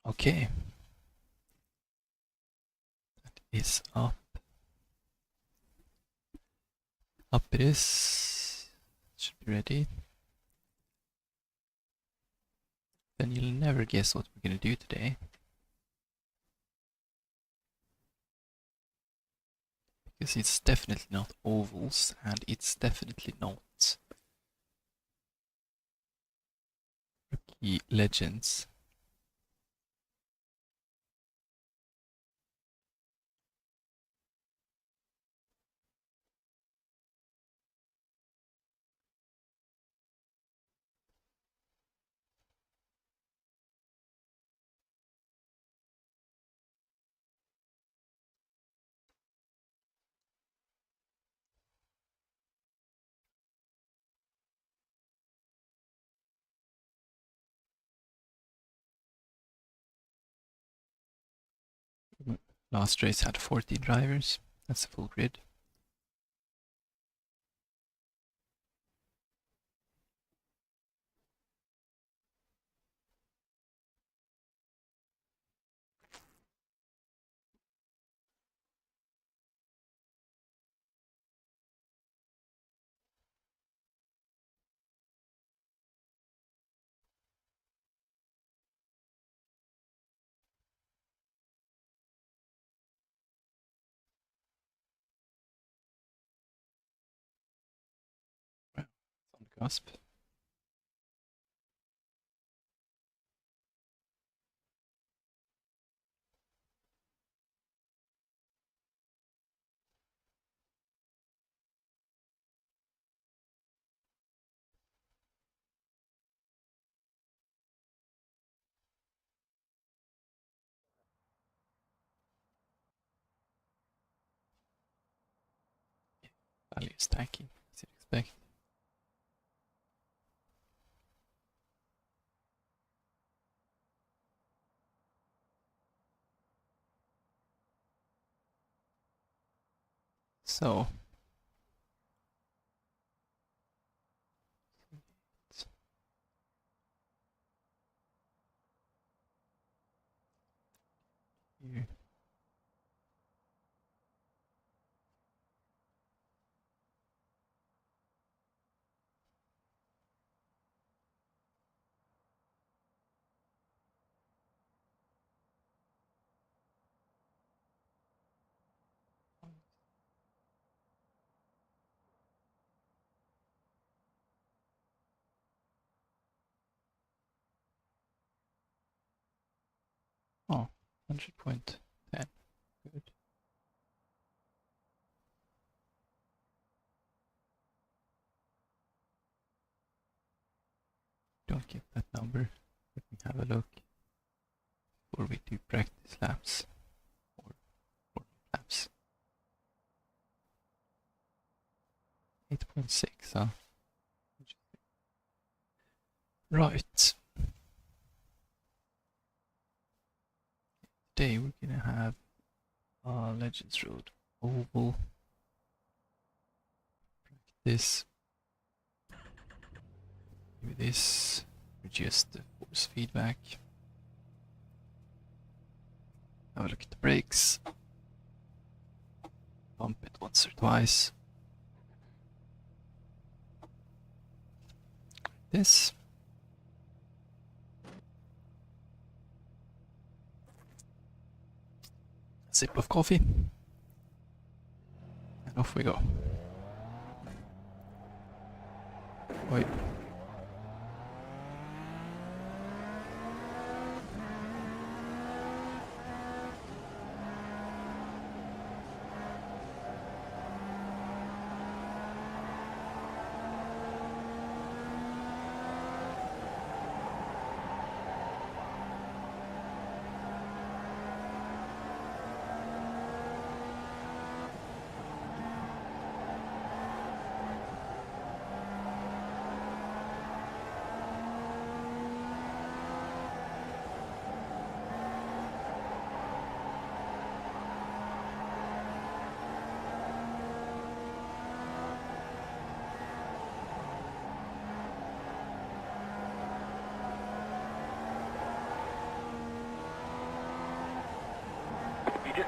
Okay, that is up. Up it is. Should be ready. Then you'll never guess what we're gonna do today. Because it's definitely not ovals, and it's definitely not Rookie Legends. Last race had 14 drivers. That's a full grid. Well, it's on the cusp. Value stacking, as you'd expect. So, here. Oh, 100.10. Good. Don't get that number. Let me have a look before we do practice laps or laps. 8.6, huh? Right. Today we're gonna have Legends Road Oval practice. Maybe this, reduce the force feedback. Have a look at the brakes. Pump it once or twice. This. Sip of coffee. And off we go. Wait.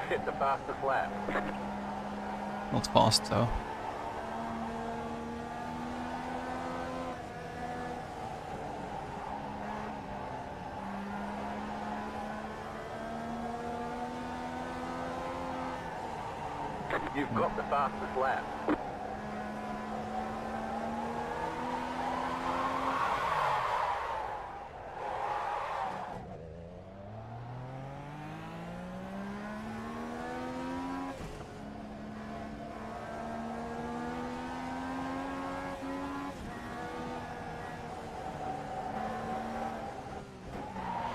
hit the fastest lap. Not fast though. You've got the fastest lap.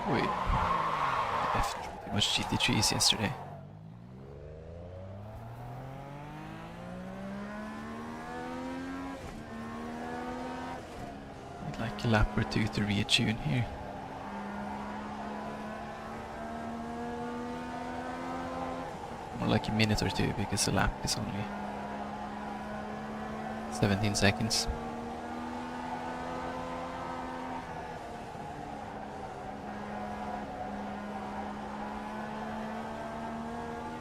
Wait. I left too much GT3s yesterday. I'd like a lap or two to reattune here. More like a minute or two, because a lap is only 17 seconds.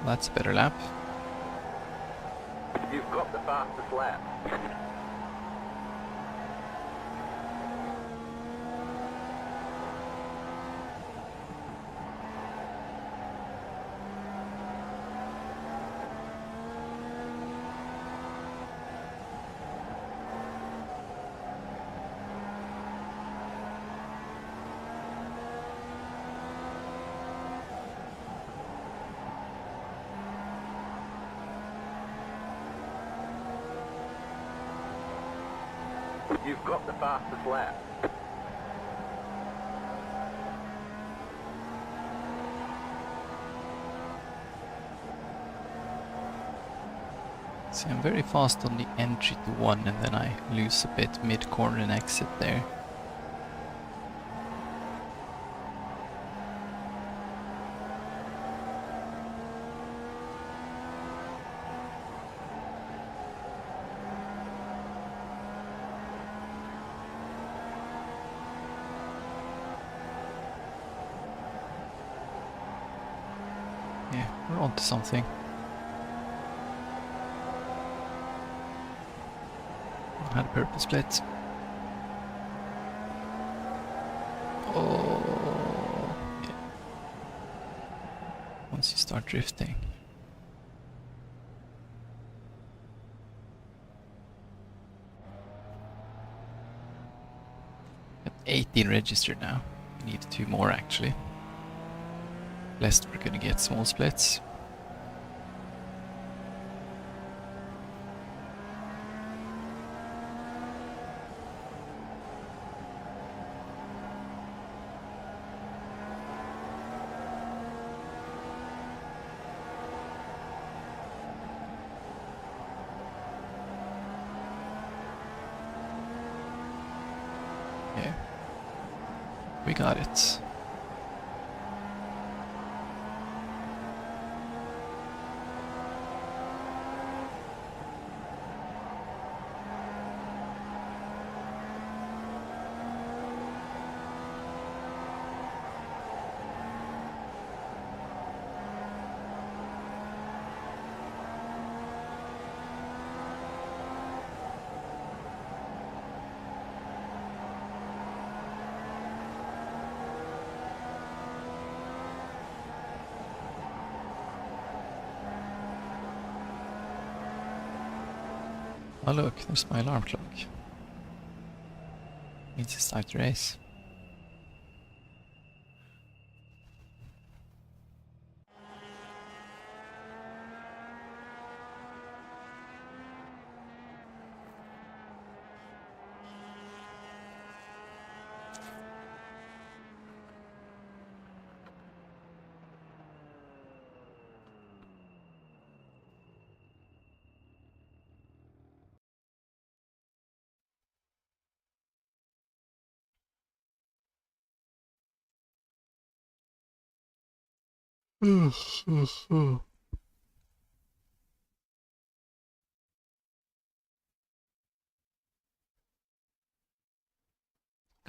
That's a better lap. You've got the fastest lap. You've got the fastest lap. See, I'm very fast on the entry to one, and then I lose a bit mid-corner and exit there. Yeah, we're onto something. Had a purple split. Oh, yeah. Once you start drifting. Got 18 registered now. We need 2 more actually. Lest we're gonna get small splits. Yeah, we got it. Oh look, there's my alarm clock. Means it's time to race.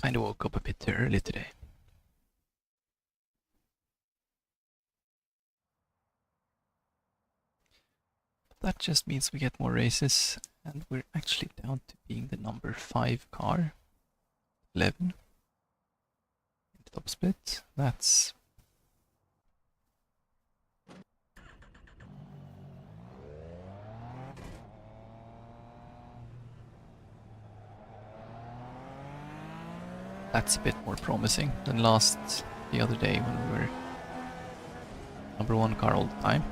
Kinda woke up a bit too early today. that just means we get more races, and we're actually down to being the number 5 car. 11. Top split. That's a bit more promising than the other day when we were number 1 car all the time.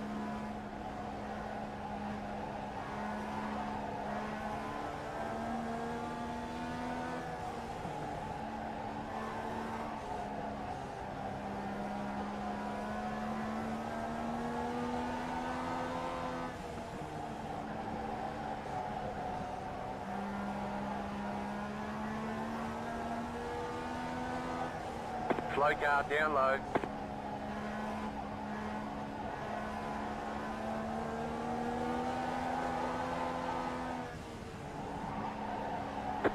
Slow car, down low.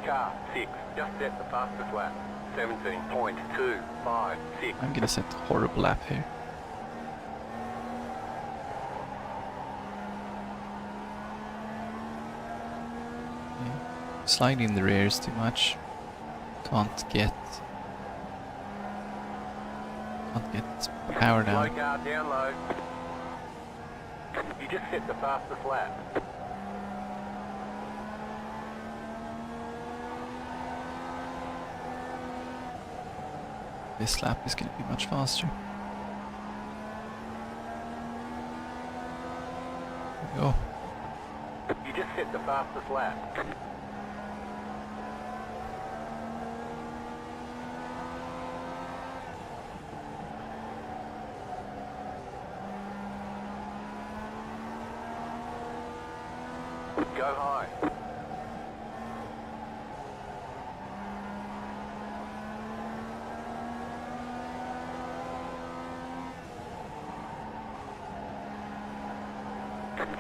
Car 6, just set the fastest lap. 17.256. I'm gonna set a horrible lap here. Yeah. Sliding in the rears too much. Can't get power down. Slow car, down low. You just set the fastest lap. This lap is going to be much faster. There we go. You just set the fastest lap. Go high.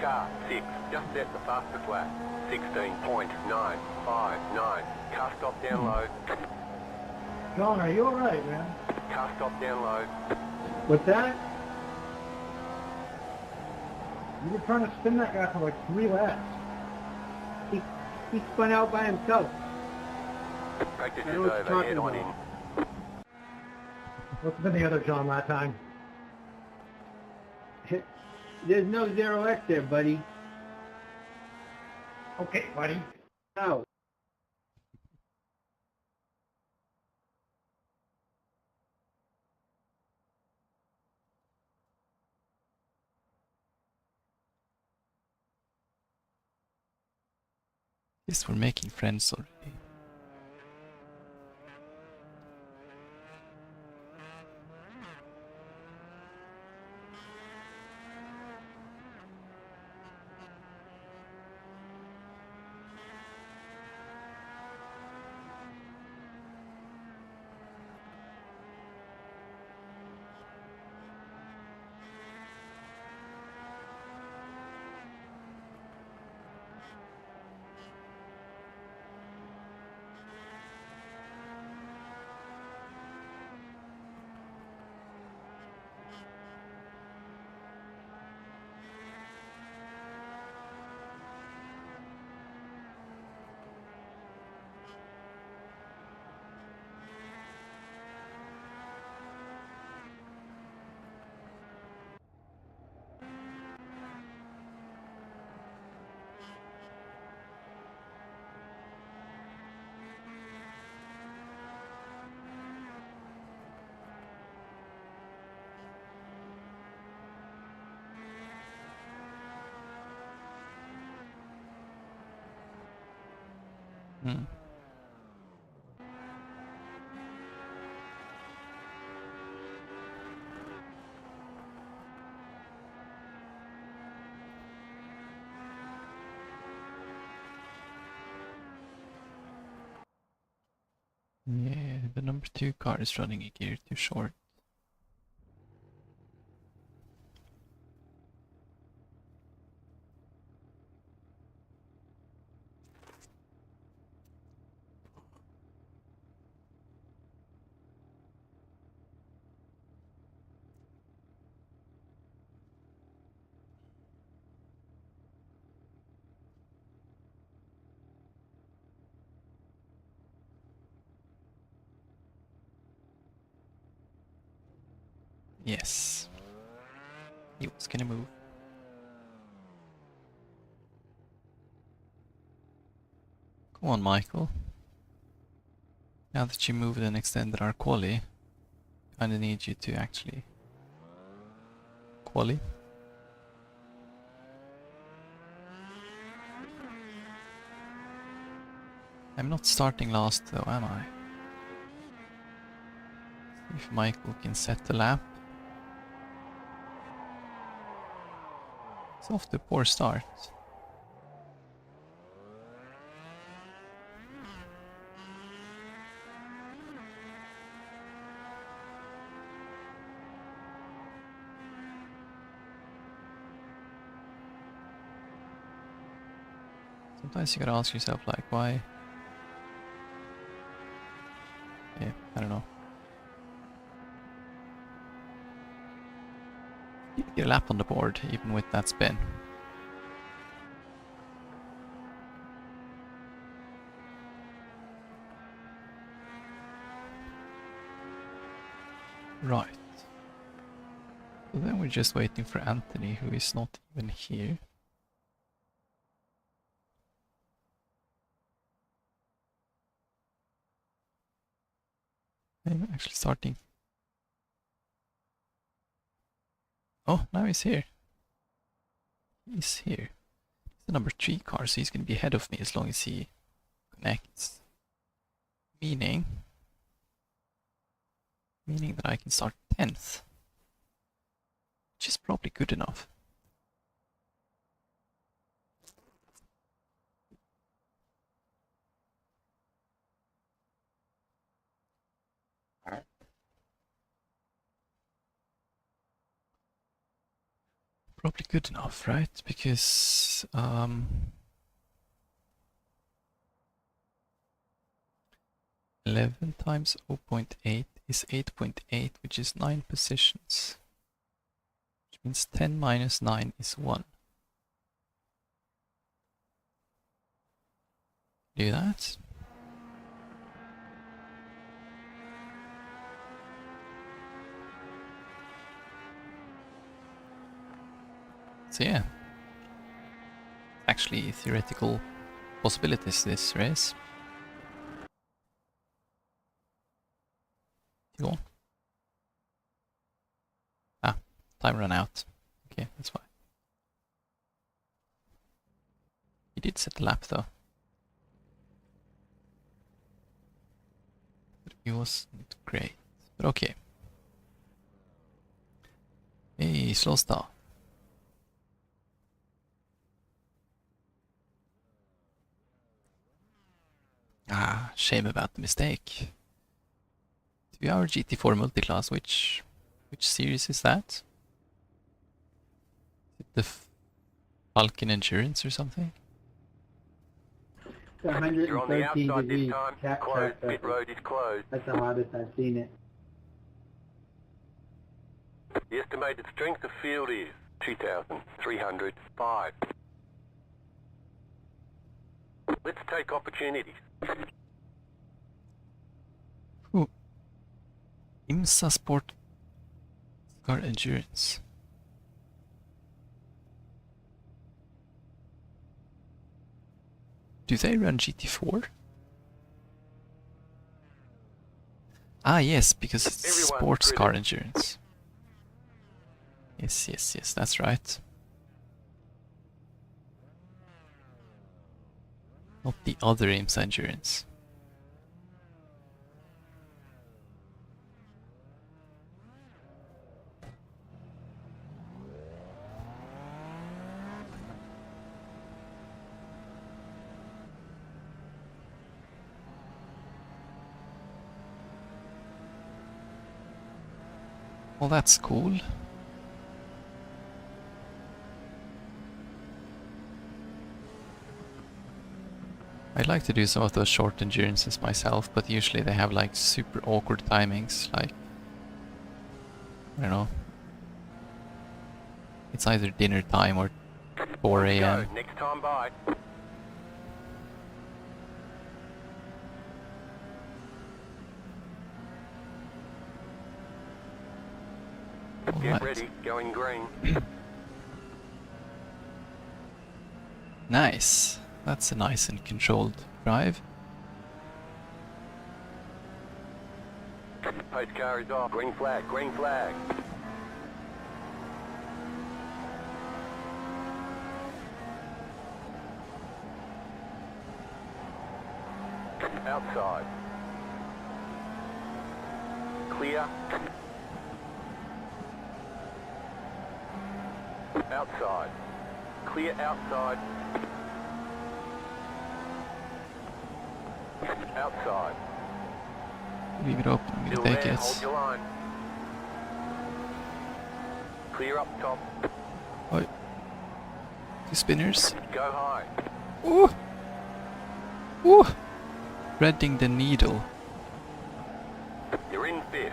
Car 6, just set the fastest lap. 16.959. Car stop down low. John, are you alright, man? Car stop down low. What's that? You were trying to spin that guy for like 3 laps. He spun out by himself. Practice I is know what you're over, talking head on about. in. What's been the other John that time? There's no 0x there, buddy. Okay, buddy. No. Yes, we're making friends already. Hmm. Yeah, the number 2 car is running a gear too short. Yes. He was gonna move. Come on, Michael. Now that you moved and extended our quali, kinda need you to actually quali. I'm not starting last though, am I? See if Michael can set the lap. It's off to a poor start. Sometimes you gotta ask yourself, like, why? Yeah, I don't know. You get a lap on the board, even with that spin. Right. So then we're just waiting for Anthony, who is not even here. I'm actually starting. Oh, now he's here. He's here. He's the number 3 car, so he's gonna be ahead of me as long as he connects. Meaning that I can start 10th. Which is probably good enough. Probably good enough, right? Because 11 times 0.8 is 8.8, which is 9 positions. Which means 10 minus 9 is 1. Do that. So yeah. Actually theoretical possibilities this race. You on? Ah, time ran out. Okay, that's fine. He did set the lap though. But it wasn't great. But okay. Hey, slow start. Ah, shame about the mistake. 2-hour GT4 multiclass, which series is that? Is it the Falcon Endurance or something? It's You're on the 113 outside this degrees. time. Cat Closed. track Pit road is closed. That's the hottest I've seen it. The estimated strength of field is 2,305. Let's take opportunities. Ooh. IMSA Sport Car Endurance. Do they run GT4? Ah yes, because it's Everyone sports grid car it. endurance. Yes, that's right. Not the other IMSA endurance. Well, that's cool. I'd like to do some of those short endurances myself, but usually they have like super awkward timings, like, I don't know. It's either dinner time or 4 Let's AM. go. Next time by. Get Right. ready, going green. Nice. That's a nice and controlled drive. Pace car is off. Green flag, green flag. Outside. Clear. Outside. Clear outside. Outside. Leave it open, I'm Still gonna take there, it. hold your line. Clear up top. Oh. 2 spinners. Go high. Ooh! Ooh! Threading the needle. You're in fifth.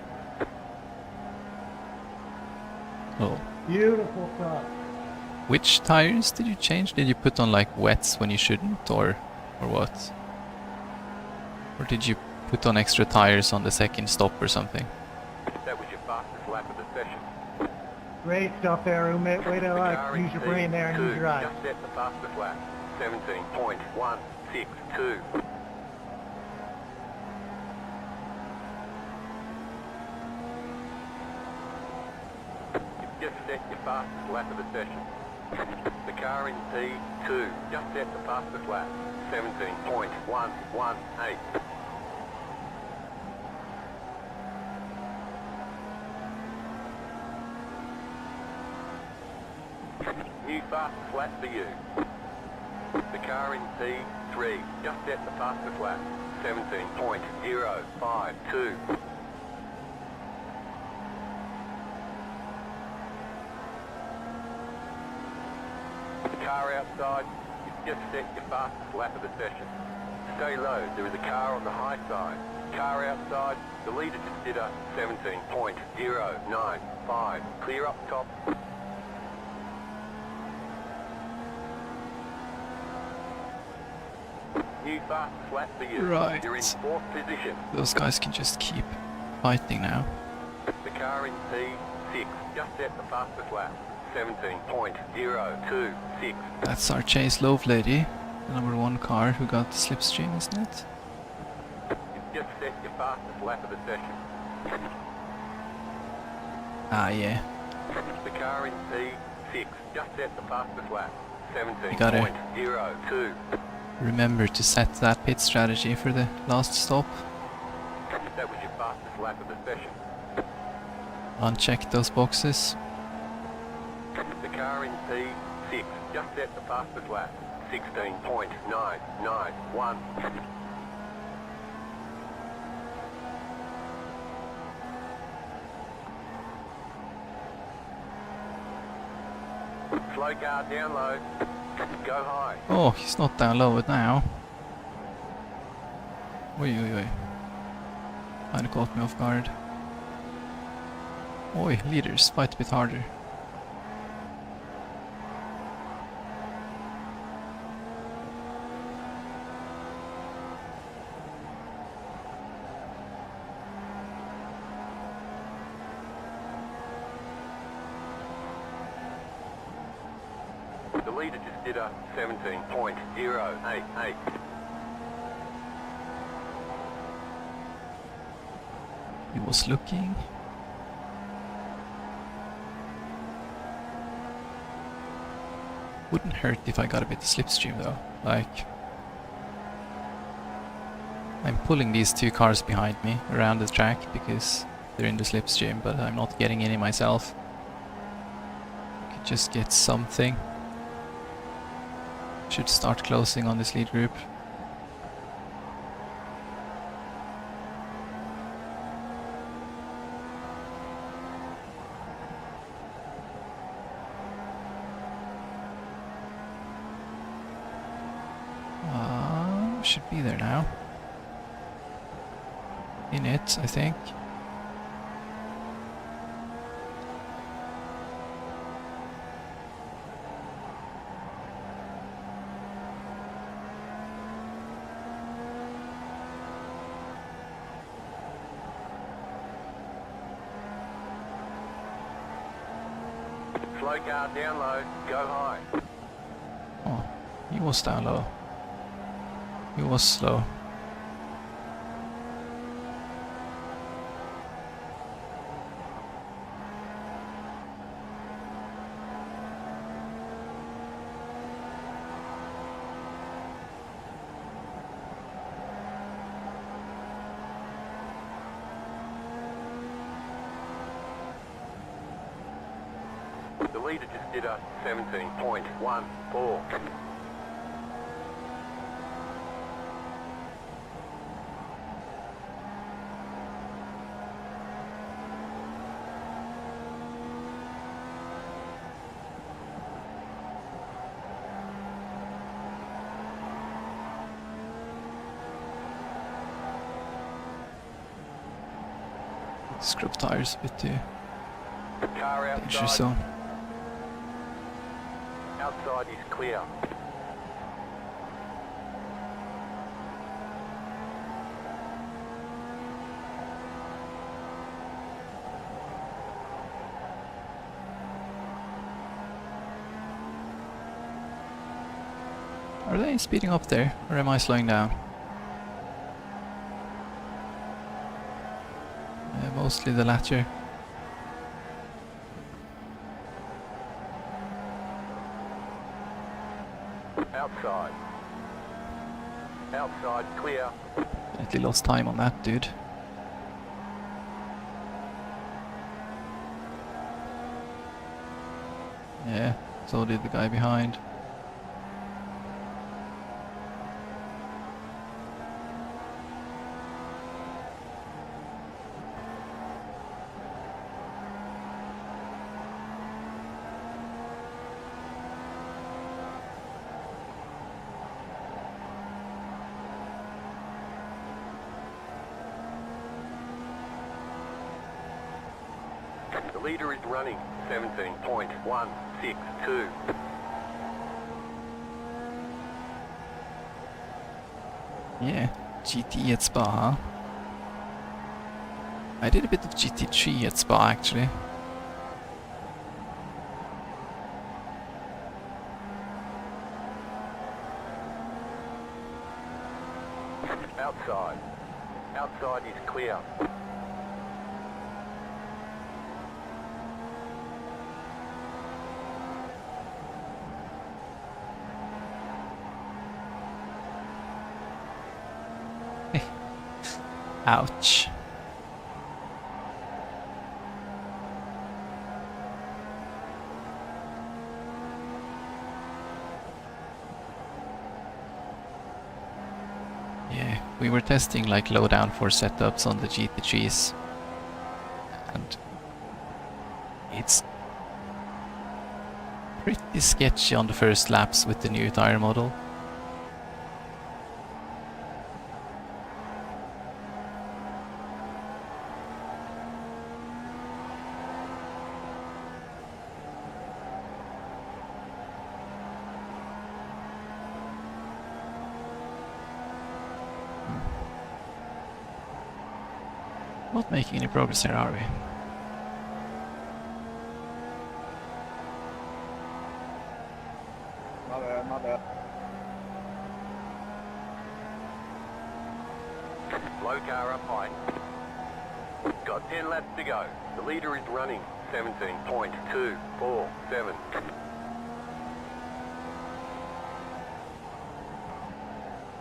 Oh. Beautiful stuff. Which tires did you change? Did you put on like wets when you shouldn't, or what? Or did you put on extra tires on the second stop or something? That was your fastest lap of the session. Great stuff there, Umit. Way to The car in use your brain there and use your eyes. Just set the fastest lap. 17.162. You've just set your fastest lap of the session. The car in P2 just set the fastest lap. 17.118. New fastest lap for you. The car in P3 just set the fastest lap. 17.052. Car outside, you've just set your fastest lap of the session. Stay low, there is a car on the high side. Car outside, the leader just did a 17.095. Clear up top. New fastest lap for you. Right. You're in 4th position. Those guys can just keep fighting now. The car in P6 just set the fastest lap. 17.026. That's our Chase Love lady, the number 1 car who got the slipstream, isn't it? You've just set your fastest lap of the session. Ah, yeah. The car in P6 just set the fastest lap. gotta- 17.02. Remember to set that pit strategy for the last stop. That was your fastest lap of the session. Uncheck those boxes. The car in P6 just set the fastest lap. 16.991. Slow car down low. Go high. Oh, he's not down low now. Oi, oi, oi. Kinda caught me off guard. Oi, leaders, fight a bit harder. The leader just did a 17.088. He was looking. Wouldn't hurt if I got a bit of slipstream though. Like, I'm pulling these 2 cars behind me around the track because they're in the slipstream, but I'm not getting any myself. Could just get something. Should start closing on this lead group. Should be there now. In it, I think. Slow car down low, go high. Oh, he was down low. He was slow. The leader just did a 17.14. Scrub tires a bit too Car dangerous outside, zone. outside is clear. Are they speeding up there, or am I slowing down? Mostly the latter. Outside. Outside clear. Definitely lost time on that, dude. Yeah, so did the guy behind. The leader is running 17.162. Yeah, GT at Spa, huh? I did a bit of GT3 at Spa actually. Outside. Outside is clear. Ouch. Yeah, we were testing like low downforce setups on the GT3s, and it's pretty sketchy on the first laps with the new tire model. Not making any progress here, are we? My bad. Low car up high. Got 10 laps to go. The leader is running 17.247.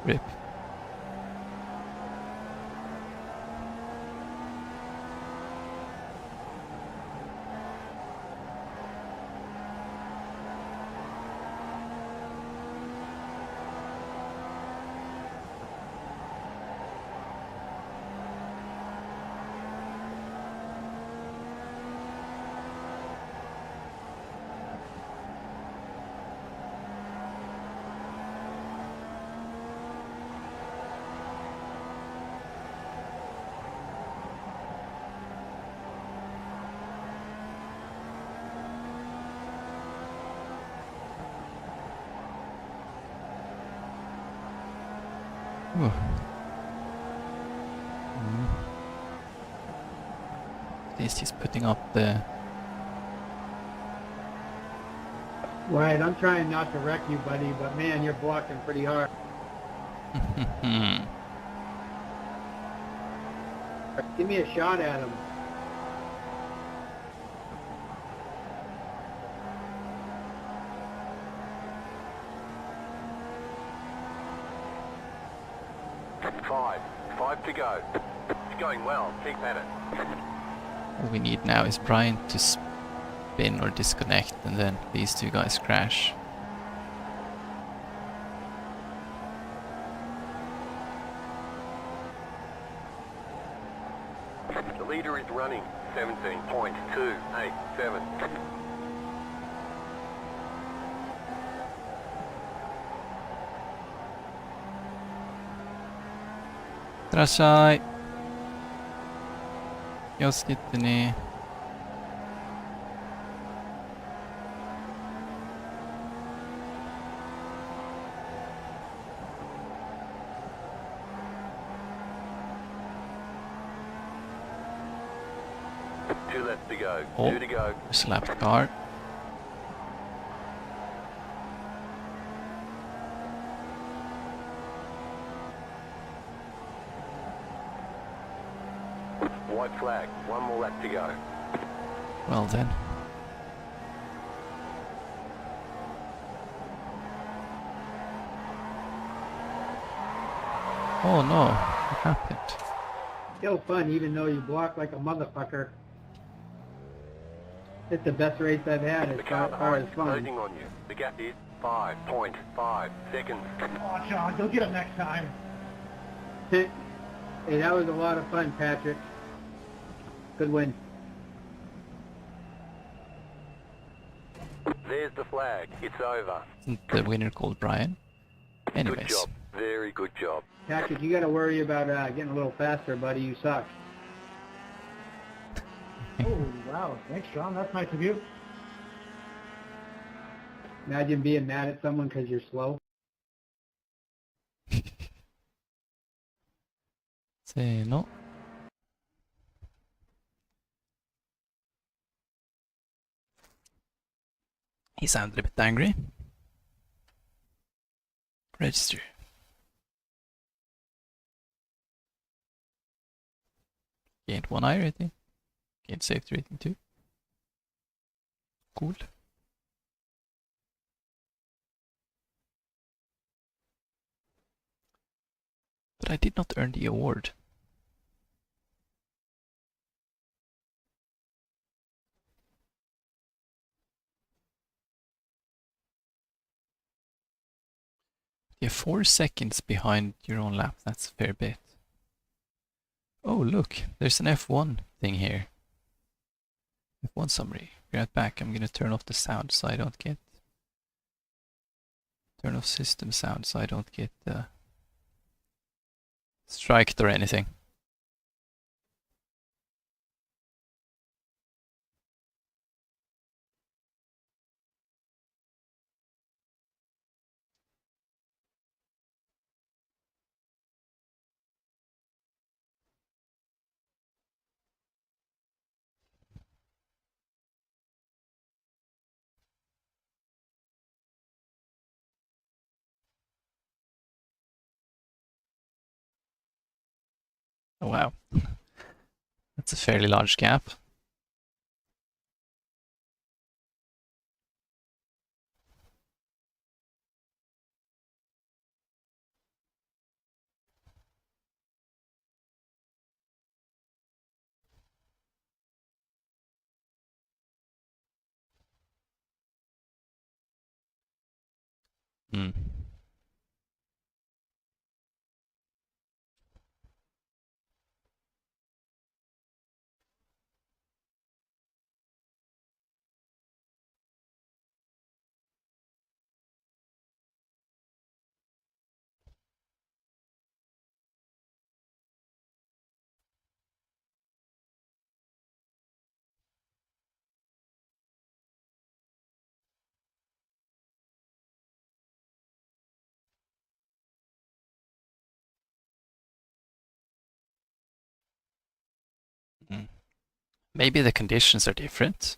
Rip. Ooh. At least he's putting up the Right, I'm trying not to wreck you, buddy, but man, you're blocking pretty hard. Give me a shot at him. Five to go. It's going well. Keep at it. All we need now is Brian to spin or disconnect, and then these two guys crash. The leader is running 17.287. Trashai! Yoskite ni. Two left to go. Oh. 2 to go. Slapped car. White flag. 1 more lap to go. Well then. Oh no, what happened? Still fun, even though you block like a motherfucker. It's the best race I've had The as car far as behind is fun. closing on you. The gap is 5.5 seconds. Oh, Sean, you'll get him next time. Hey, that was a lot of fun, Patrick. Good win. There's the flag. It's over. Isn't the winner called Brian? Good Anyways. job. Very good job. Patrick, you got to worry about getting a little faster, buddy. You suck. Oh, wow. Thanks, Sean. That's nice of you. Imagine being mad at someone because you're slow. Say no. He sounded a bit angry. Register. Gained 1 iRating. Gained safety rating 2. Cool. But I did not earn the award. You're 4 seconds behind your own lap. That's a fair bit. Oh, look, there's an F1 thing here. F1 summary. Be right back. I'm gonna turn off the sound so I don't get. Turn off system sound so I don't get striked or anything. Oh wow. That's a fairly large gap. Hmm. Hmm. Maybe the conditions are different.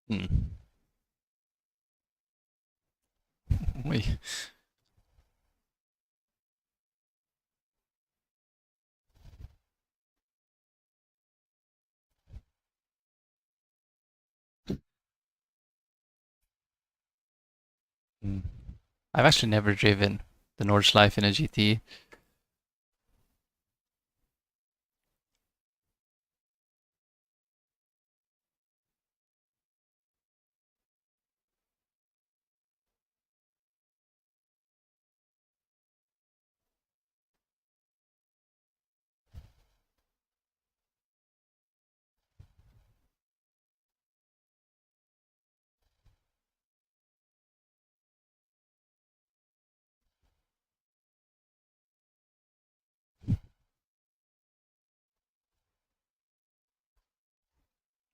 Hmm. Oj. Hmm. I've actually never driven the Nordschleife in a GT.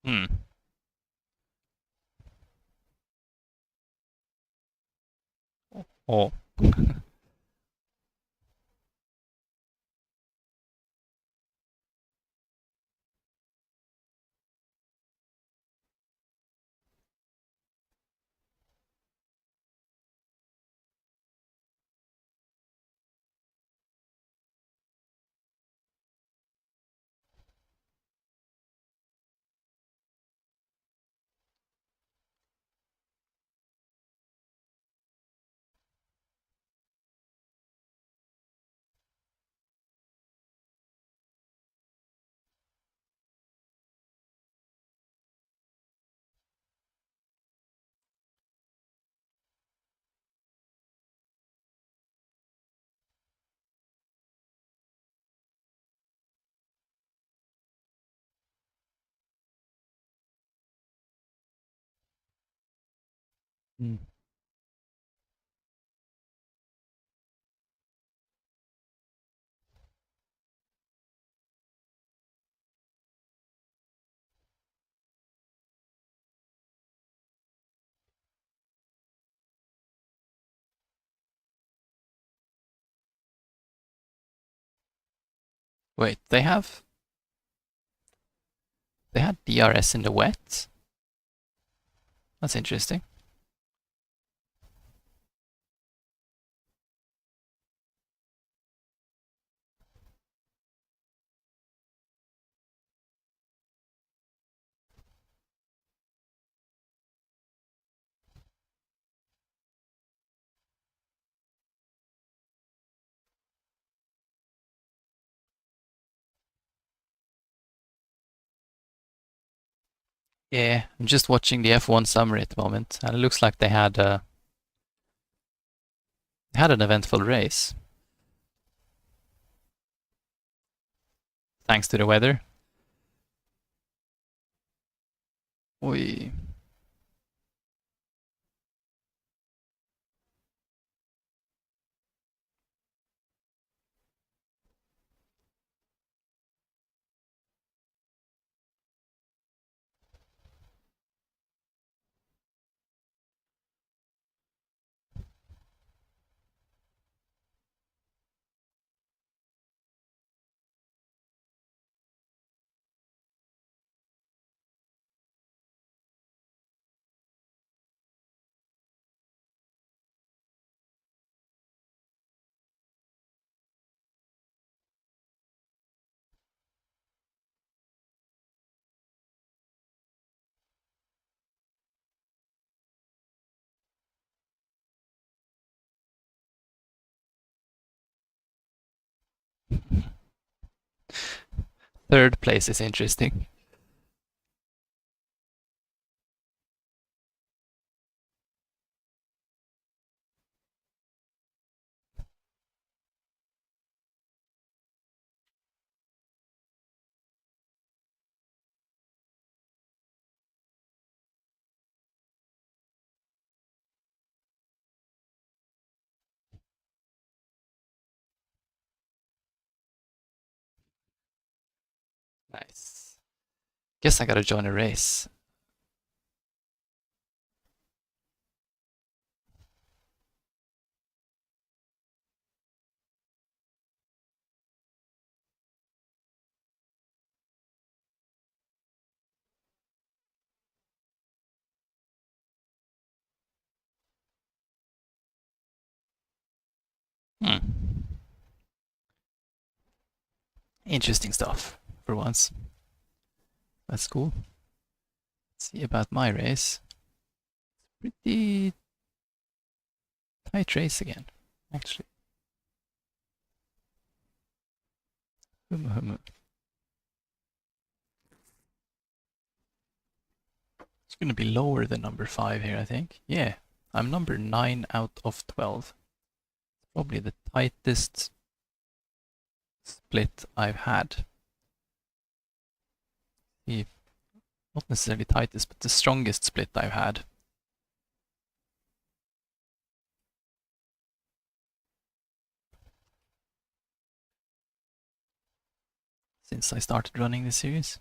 Hmm. Oh. Hmm. Wait, they had DRS in the wet? That's interesting. Yeah, I'm just watching the F1 summary at the moment, and it looks like they had an eventful race, thanks to the weather. Oi. Third place is interesting. Nice. Guess I gotta join a race. Hmm. Interesting stuff, for once. That's cool. Let's see about my race. Pretty tight race again, actually. It's gonna be lower than number 5 here, I think. Yeah, I'm number 9 out of 12. Probably the tightest split I've had. The, not necessarily tightest, but the strongest split I've had. Since I started running this series.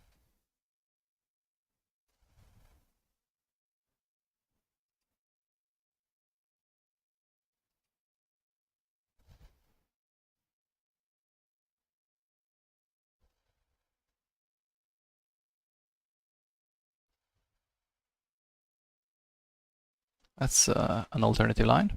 That's an alternative line.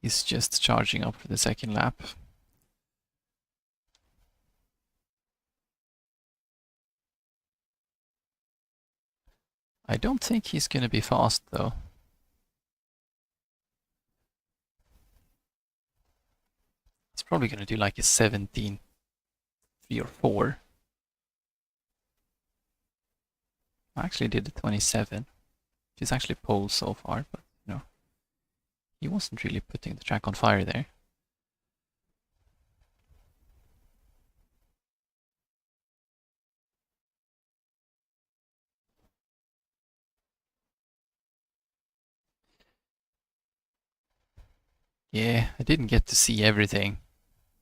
He's just charging up for the second lap. I don't think he's gonna be fast though. He's probably gonna do like a 17.3 or 4. I actually did the 27, which is actually pole so far, but you know, he wasn't really putting the track on fire there. Yeah, I didn't get to see everything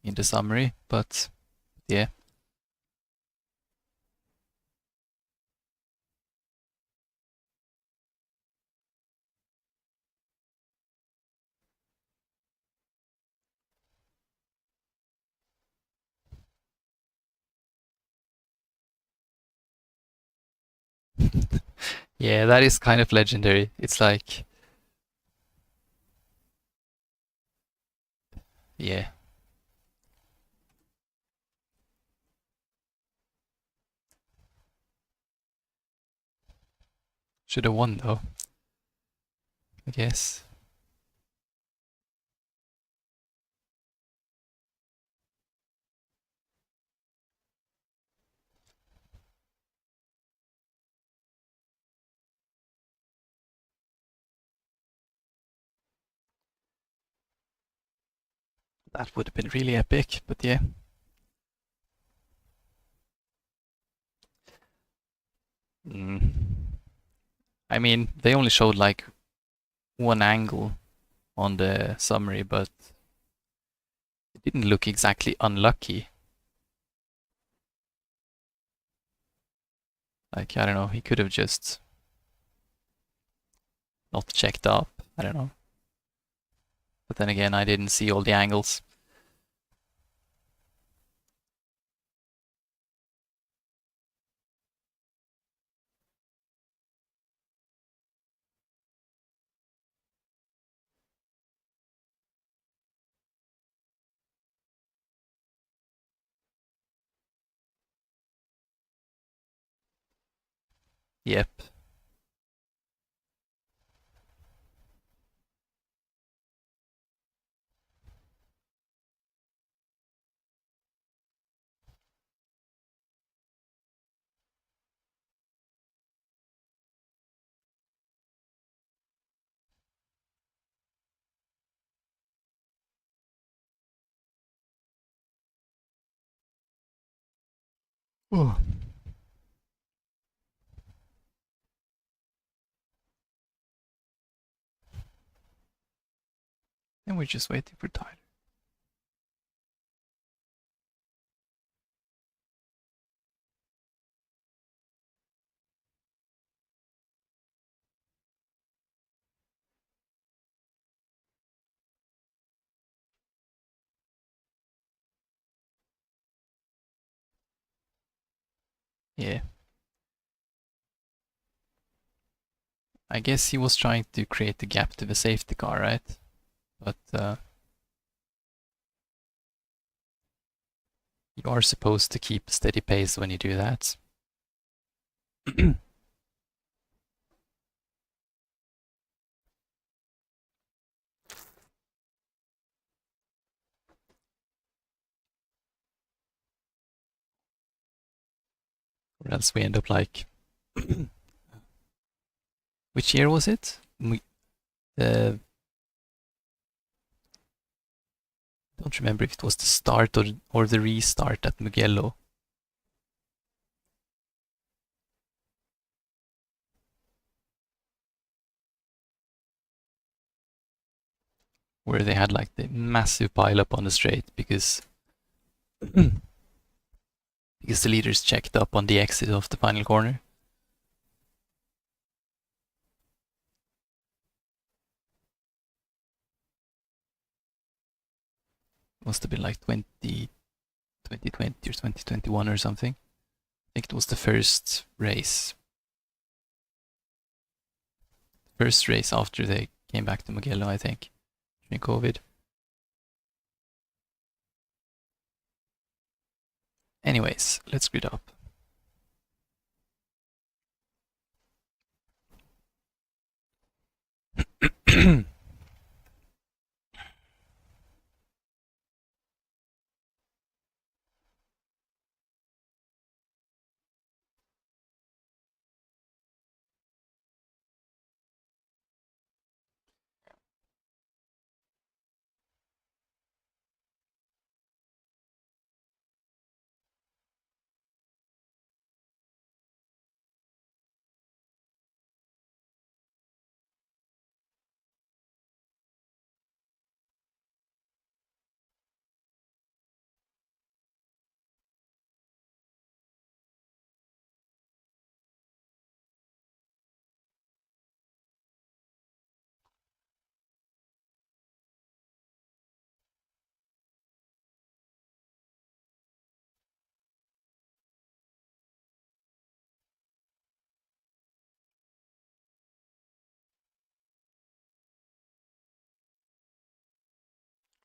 in the summary, but yeah. Yeah, that is kind of legendary. It's like, yeah. Should have won though, I guess. That would have been really epic, but yeah. Mm. I mean, they only showed like one angle on the summary, but it didn't look exactly unlucky. Like, I don't know, he could have just not checked up. I don't know. But then again, I didn't see all the angles. Yep. Oh. And we're just waiting for Tyler. Yeah. I guess he was trying to create a gap to the safety car, right? But you are supposed to keep a steady pace when you do that. Or else we end up like... Which year was it? Don't remember if it was the start or the restart at Mugello. Where they had like the massive pile up on the straight because because the leaders checked up on the exit of the final corner. Must have been like 2020 or 2021 or something. I think it was the first race. First race after they came back to Mugello, I think, during COVID. Anyways, let's grid up.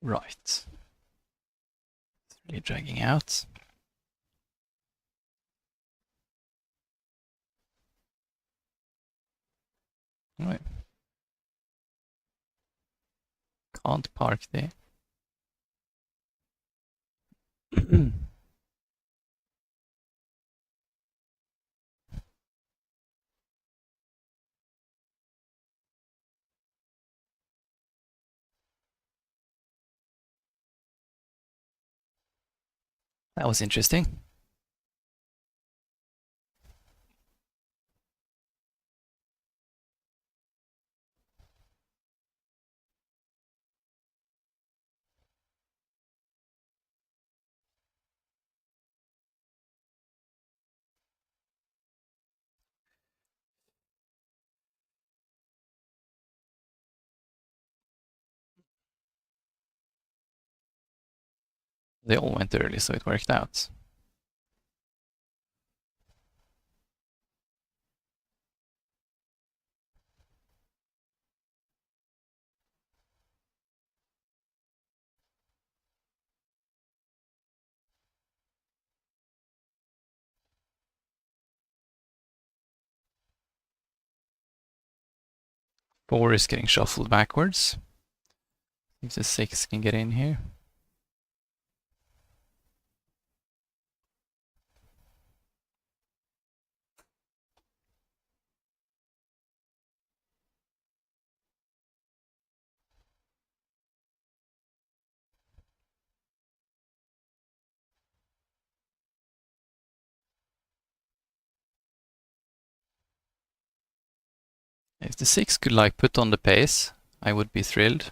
Right. It's really dragging out. Right. Can't park there. That was interesting. They all went early, so it worked out. Four is getting shuffled backwards. If the six can get in here. If the 6 could like put on the pace, I would be thrilled.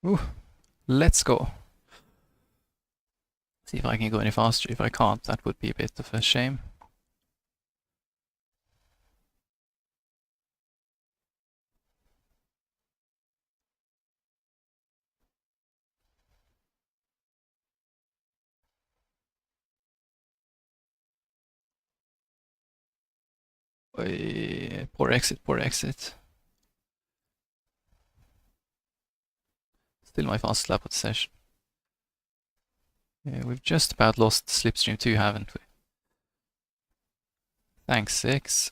Ooh, let's go. See if I can go any faster. If I can't, that would be a bit of a shame. Poor exit, poor exit. Still my fastest lap of the session. Yeah, we've just about lost Slipstream 2, haven't we? Thanks, 6.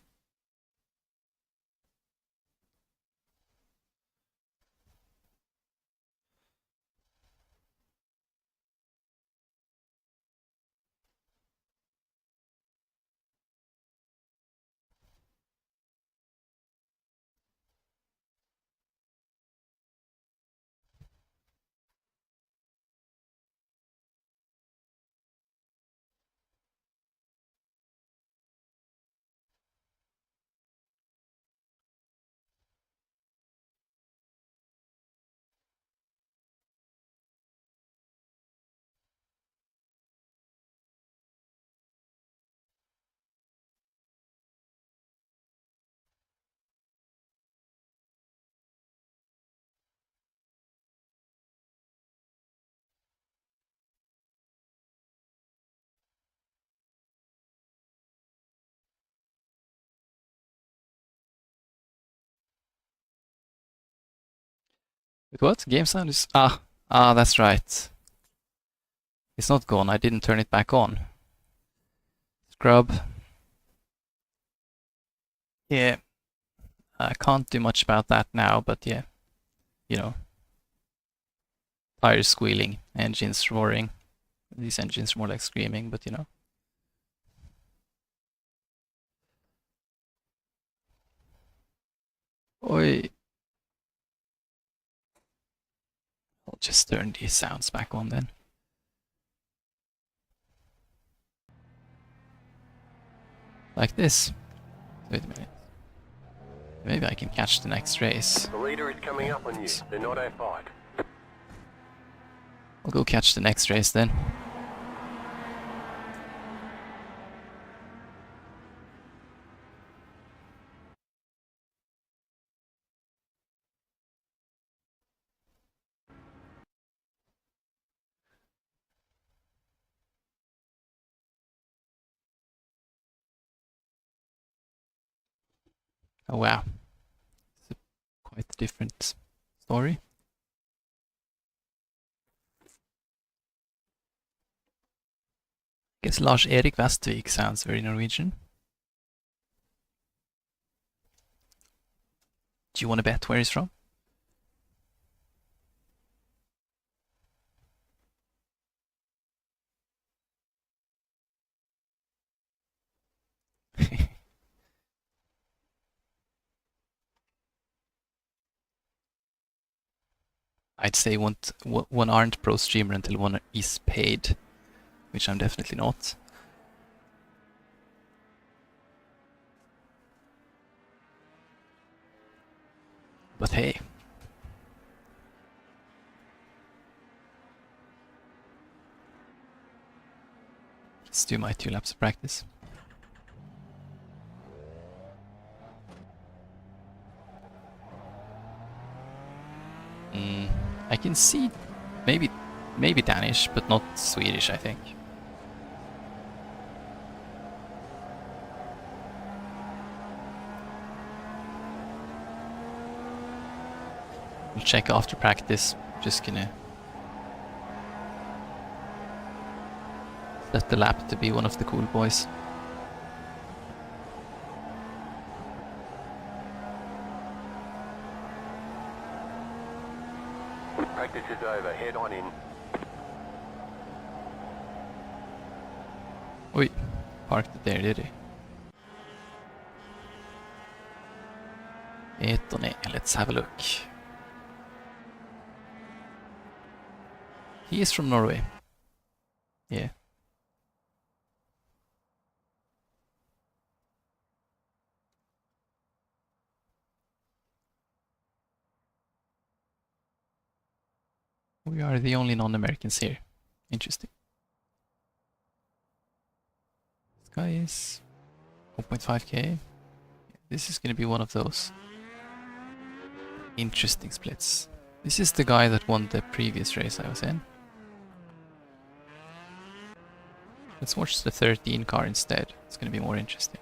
Wait, what? Game sound is... that's right. It's not gone, I didn't turn it back on. Scrub. Yeah. I can't do much about that now, but yeah. You know. Tires squealing, engines roaring. These engines are more like screaming, but you know. Oi. I'll just turn these sounds back on then. Like this. Wait a minute. Maybe I can catch the next race. The leader is coming up on you. They're not our fight. I'll go catch the next race then. Oh wow. It's a quite different story. Guess Lars Erik Vestvik sounds very Norwegian. Do you want to bet where he's from? I'd say one aren't pro streamer until one is paid, which I'm definitely not. But hey. Let's do my 2 laps of practice. I can see maybe Danish, but not Swedish, I think. We'll check after practice. Just gonna set the lap to be one of the cool boys. Practice is over. Head on in. Oi, parked it there, did he? Let's have a look. He is from Norway. Yeah. We are the only non-Americans here. Interesting. This guy is 1.5k. This is gonna be one of those interesting splits. This is the guy that won the previous race I was in. Let's watch the 13 car instead. It's gonna be more interesting.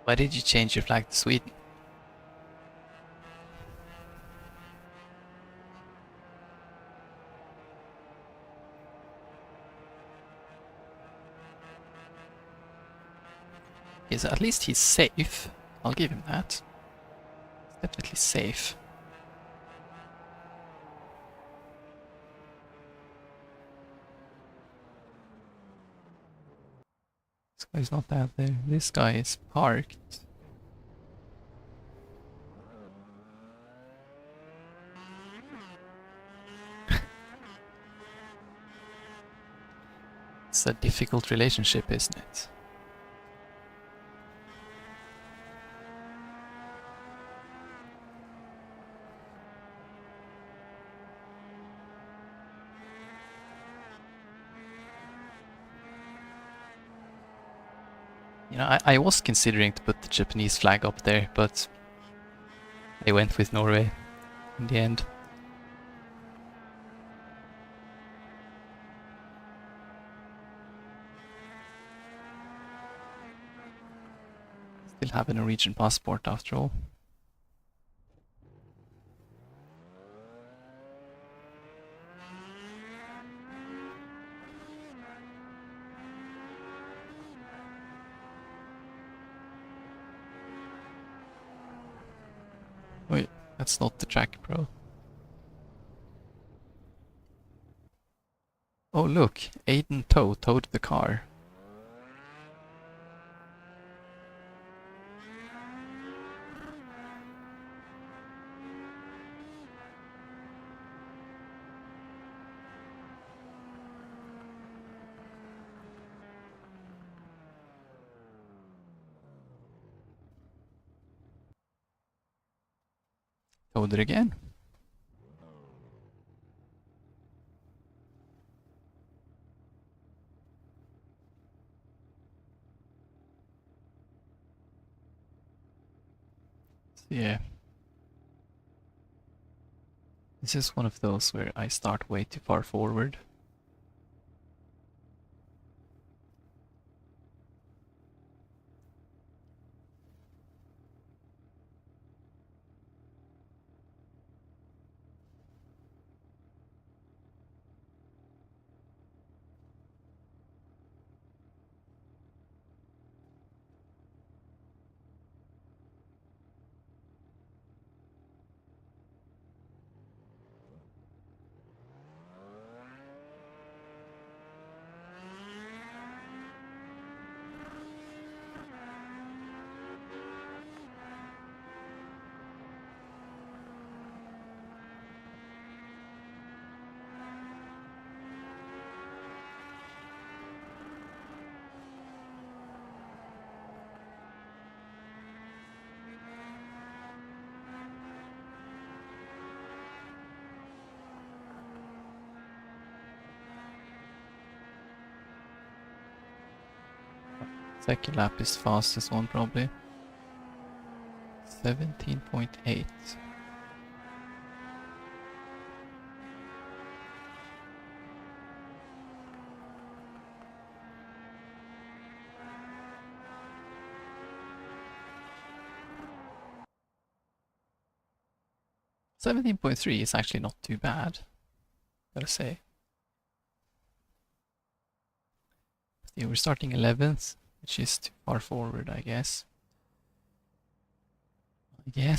Why did you change your flag to Sweden? Yes, at least he's safe. I'll give him that. He's definitely safe. This guy's not out there. This guy is parked. It's a difficult relationship, isn't it? You know, I was considering to put the Japanese flag up there, but I went with Norway in the end. Still have a Norwegian passport after all. Wait, that's not the track, bro. Oh look, Aiden towed the car. Towed it again. So yeah. This is one of those where I start way too far forward. Second lap is the fastest one probably. 17.8. .3 is actually not too bad, gotta say. Yeah, we're starting 11th, which is too far forward, I guess. Yeah,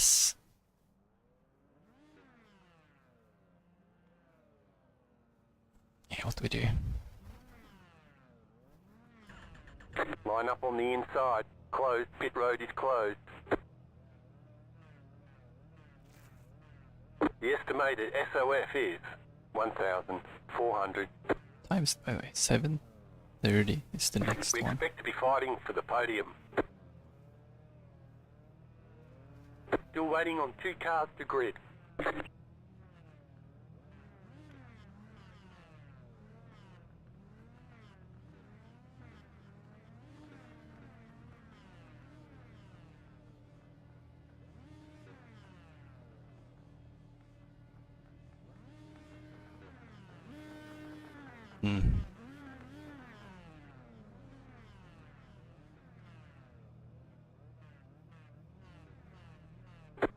what do we do? Line up on the inside. Closed. Pit road is closed. The estimated SOF is 1,400. Times, by the way, 7:30 is the next We one. expect to be fighting for the podium. Still waiting on 2 cars to grid.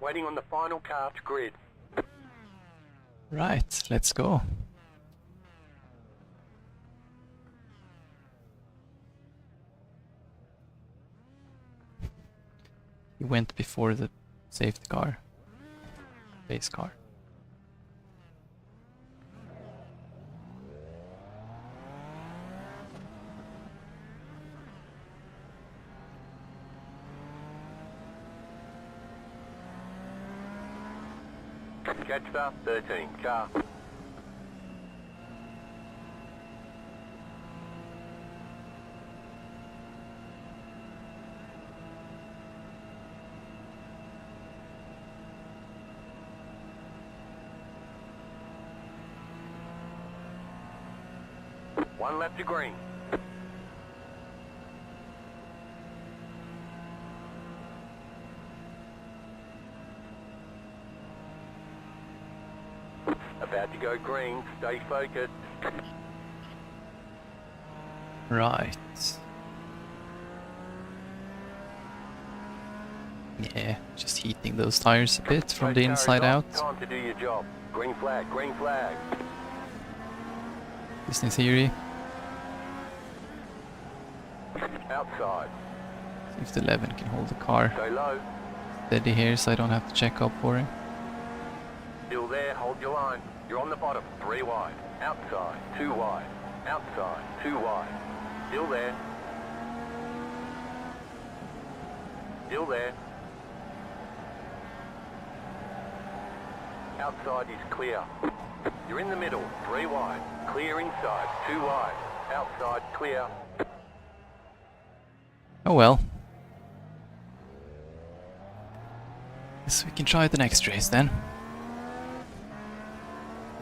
Waiting on the final car to grid. Right, let's go. He went before the safety car. Base car. Catch start 13 car. One lap to green. About to go green, stay focused. Right. Yeah, just heating those tires a bit from the Those inside cars out. off, time to do your job. Green flag, green flag. Disney theory. Outside. See if the 11 can hold the car Stay low. steady here so I don't have to check up for him. Still there, hold your line. You're on the bottom, 3 wide. Outside, 2 wide. Outside, 2 wide. Still there. Still there. Outside is clear. You're in the middle, 3 wide. Clear inside, 2 wide. Outside, clear. Oh well. Guess we can try the next race then.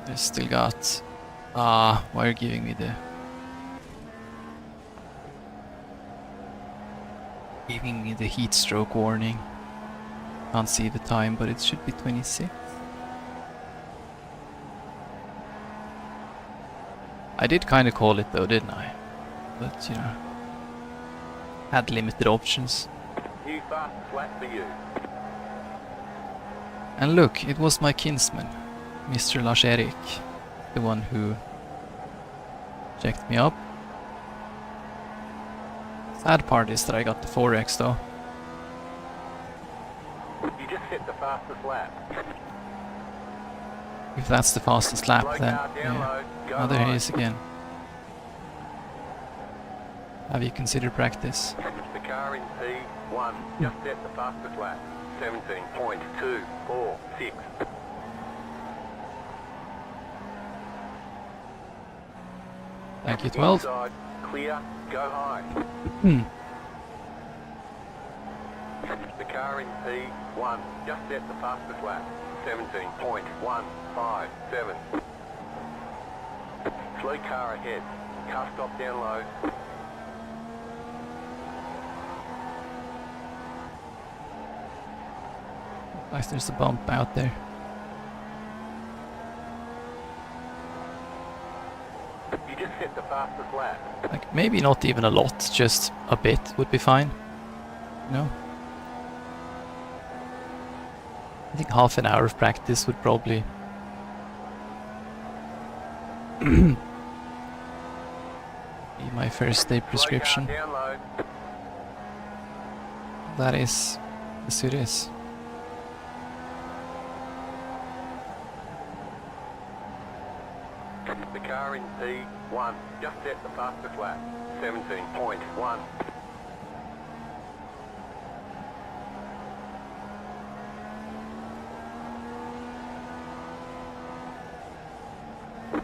There's still got... why are you giving me the... Giving me the heat stroke warning. Can't see the time, but it should be 26. I did kind of call it though, didn't I? But, you know... Had limited options. New fast flat for you. And look, it was my kinsman, Mr. Lars-Erik, the one who checked me up. Sad part is that I got the 4X though. You just hit the fastest lap. If that's the fastest lap, Slow then car down yeah. low. Go Oh, there he high. is again. Have you considered practice? The car in P1 just set the fastest lap. 17.246. Thank you, 12. Inside, clear, go high. The car in P1 just set the fastest lap. 17.157. Slow car ahead. Car stop down low. Like there's a bump out there. You just set the fastest lap. Like maybe not even a lot, just a bit would be fine. You know? I think half an hour of practice would probably be my first day prescription. Slow car down low. That is, yes it is. The car in P1 just set the fastest lap. 17.1.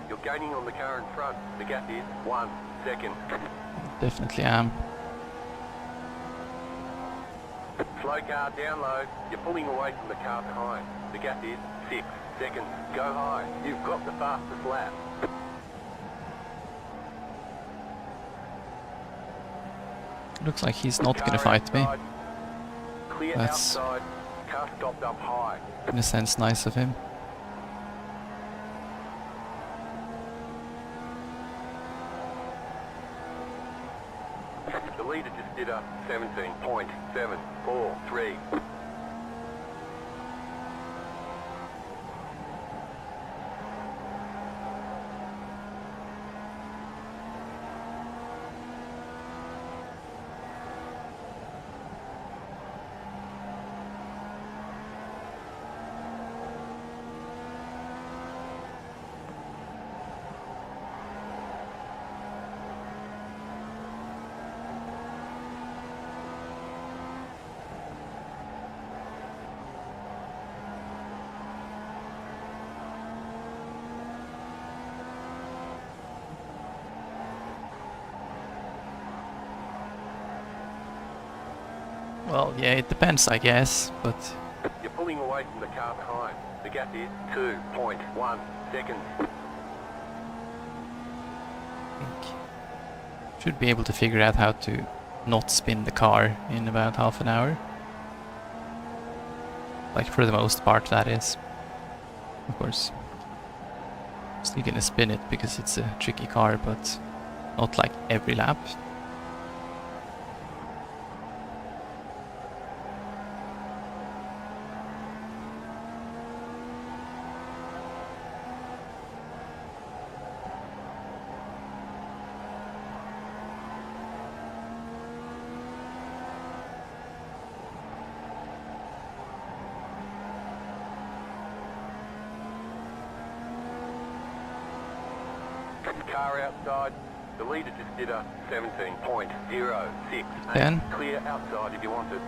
You're gaining on the car in front. The gap is 1 second. Definitely am. Slow car down low. You're pulling away from the car behind. The gap is 6 seconds. Go high. You've got the fastest lap. Looks like he's not gonna Car fight me. outside. Clear That's- outside. Car stopped up high. In a sense, nice of him. The leader just did a 17.743. Well, yeah, it depends, I guess, but You're pulling away from the car behind. The gap is 2.1 seconds. I think should be able to figure out how to not spin the car in about half an hour. Like for the most part, that is. Of course. Still gonna spin it because it's a tricky car, but not like every lap. Car outside. The leader just did a 17.06. Then? Clear outside if you want it.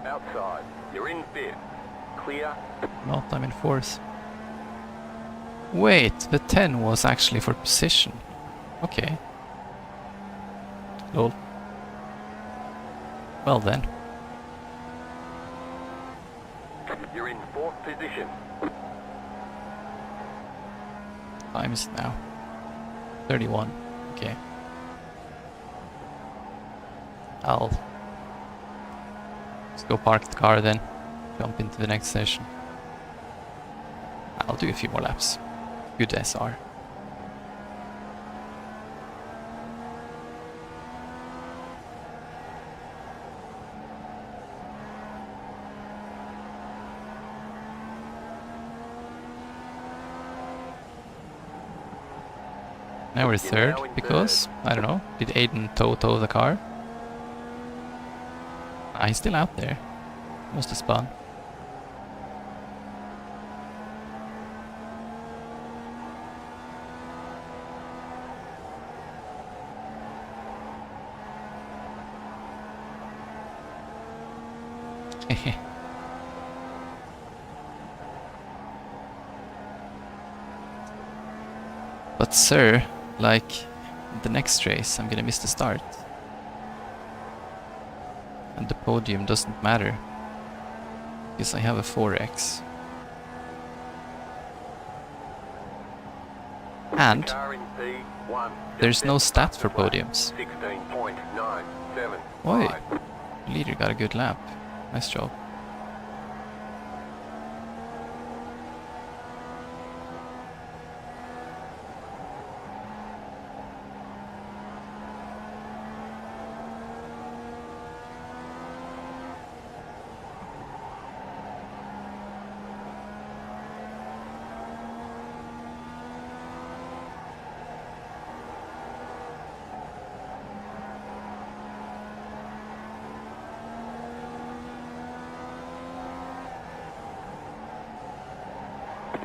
Outside. You're in fifth. Clear. Not, I'm in fourth. Wait, the 10 was actually for position. Okay. Lol. Well then. You're in fourth position. Time is it now? 31. Okay. I'll just go park the car then. Jump into the next session. I'll do a few more laps. Good SR. Now we're third now in because, I don't know, did Aiden tow the car? Ah, he's still out there. Must have spun. But sir, like, the next race I'm gonna miss the start. And the podium doesn't matter. Because I have a 4x. And Car in P1. there's no stat for podiums. 16.975. Why? Leader got a good lap. Nice job.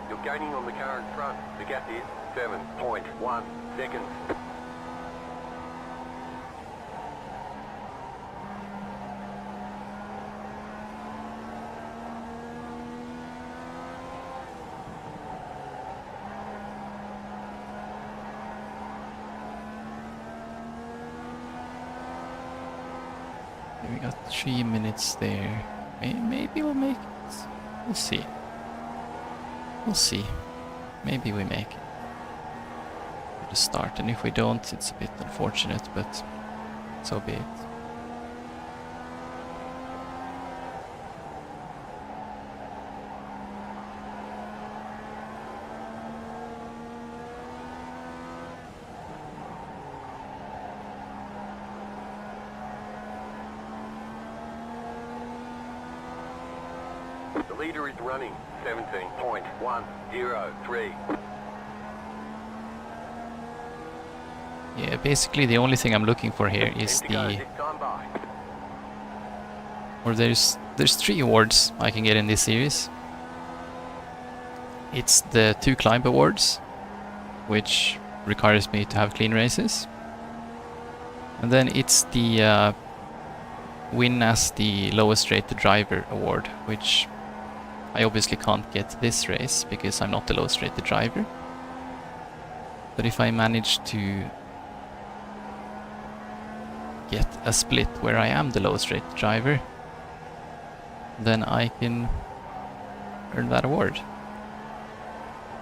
You're gaining on the car in front. The gap is 7.1 seconds. We got 3 minutes there. Maybe we'll make it. We'll see. We'll see. Maybe we make it. For the start, and if we don't, it's a bit unfortunate, but so be it. The leader is running 17.103. Yeah, basically the only thing I'm looking for here is the... Or there's 3 awards I can get in this series. It's the 2 climb awards, which requires me to have clean races. And then it's the win as the lowest rated driver award, which I obviously can't get this race because I'm not the lowest rated driver. But if I manage to get a split where I am the lowest rated driver, then I can earn that award.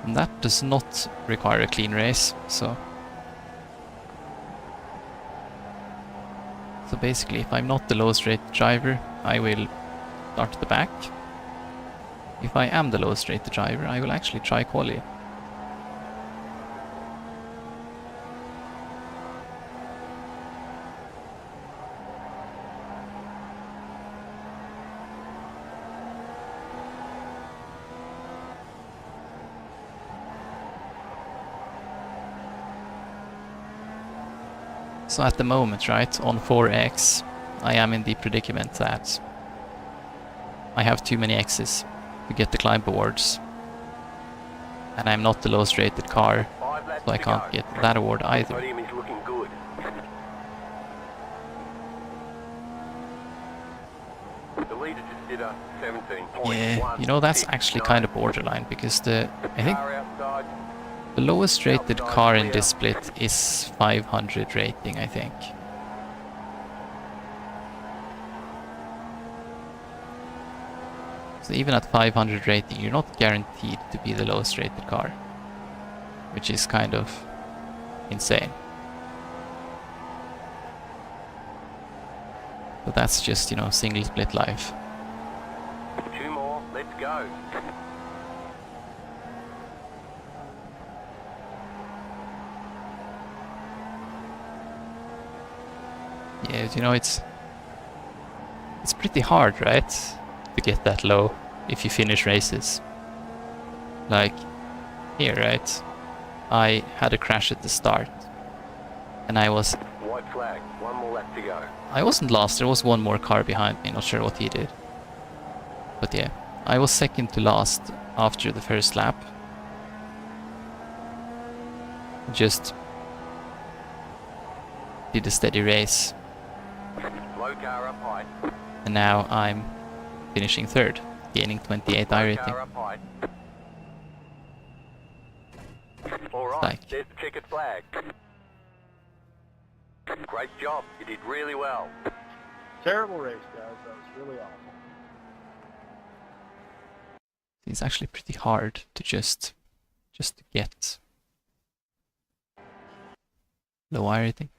And that does not require a clean race, so basically if I'm not the lowest rated driver, I will start at the back. If I am the lowest rated driver, I will actually try quali. So at the moment, right, on 4X, I am in the predicament that I have too many X's to get the climb awards. And I'm not the lowest rated car, so I can't get that award either. Podium is looking good. The leader just did a 17.1. Yeah, you know, that's actually kind of borderline, because I think the lowest rated car in this split is 500 rating, I think. So even at 500 rating, you're not guaranteed to be the lowest rated car, which is kind of insane. But that's just, you know, single split life. 2 more, let's go. Yeah, you know, it's pretty hard, right, to get that low if you finish races. Like here, right? I had a crash at the start, and I was... White flag, 1 more lap to go. I wasn't last, there was 1 more car behind me, not sure what he did. But yeah, I was second to last after the first lap. Just did a steady race. Low car up high. And now I'm finishing 3rd, gaining 28 iRating. Car up high. All right, Like... there's the checkered flag. Great job, you did really well. Terrible race, guys. That was really awful. It's actually pretty hard to just get low iRating.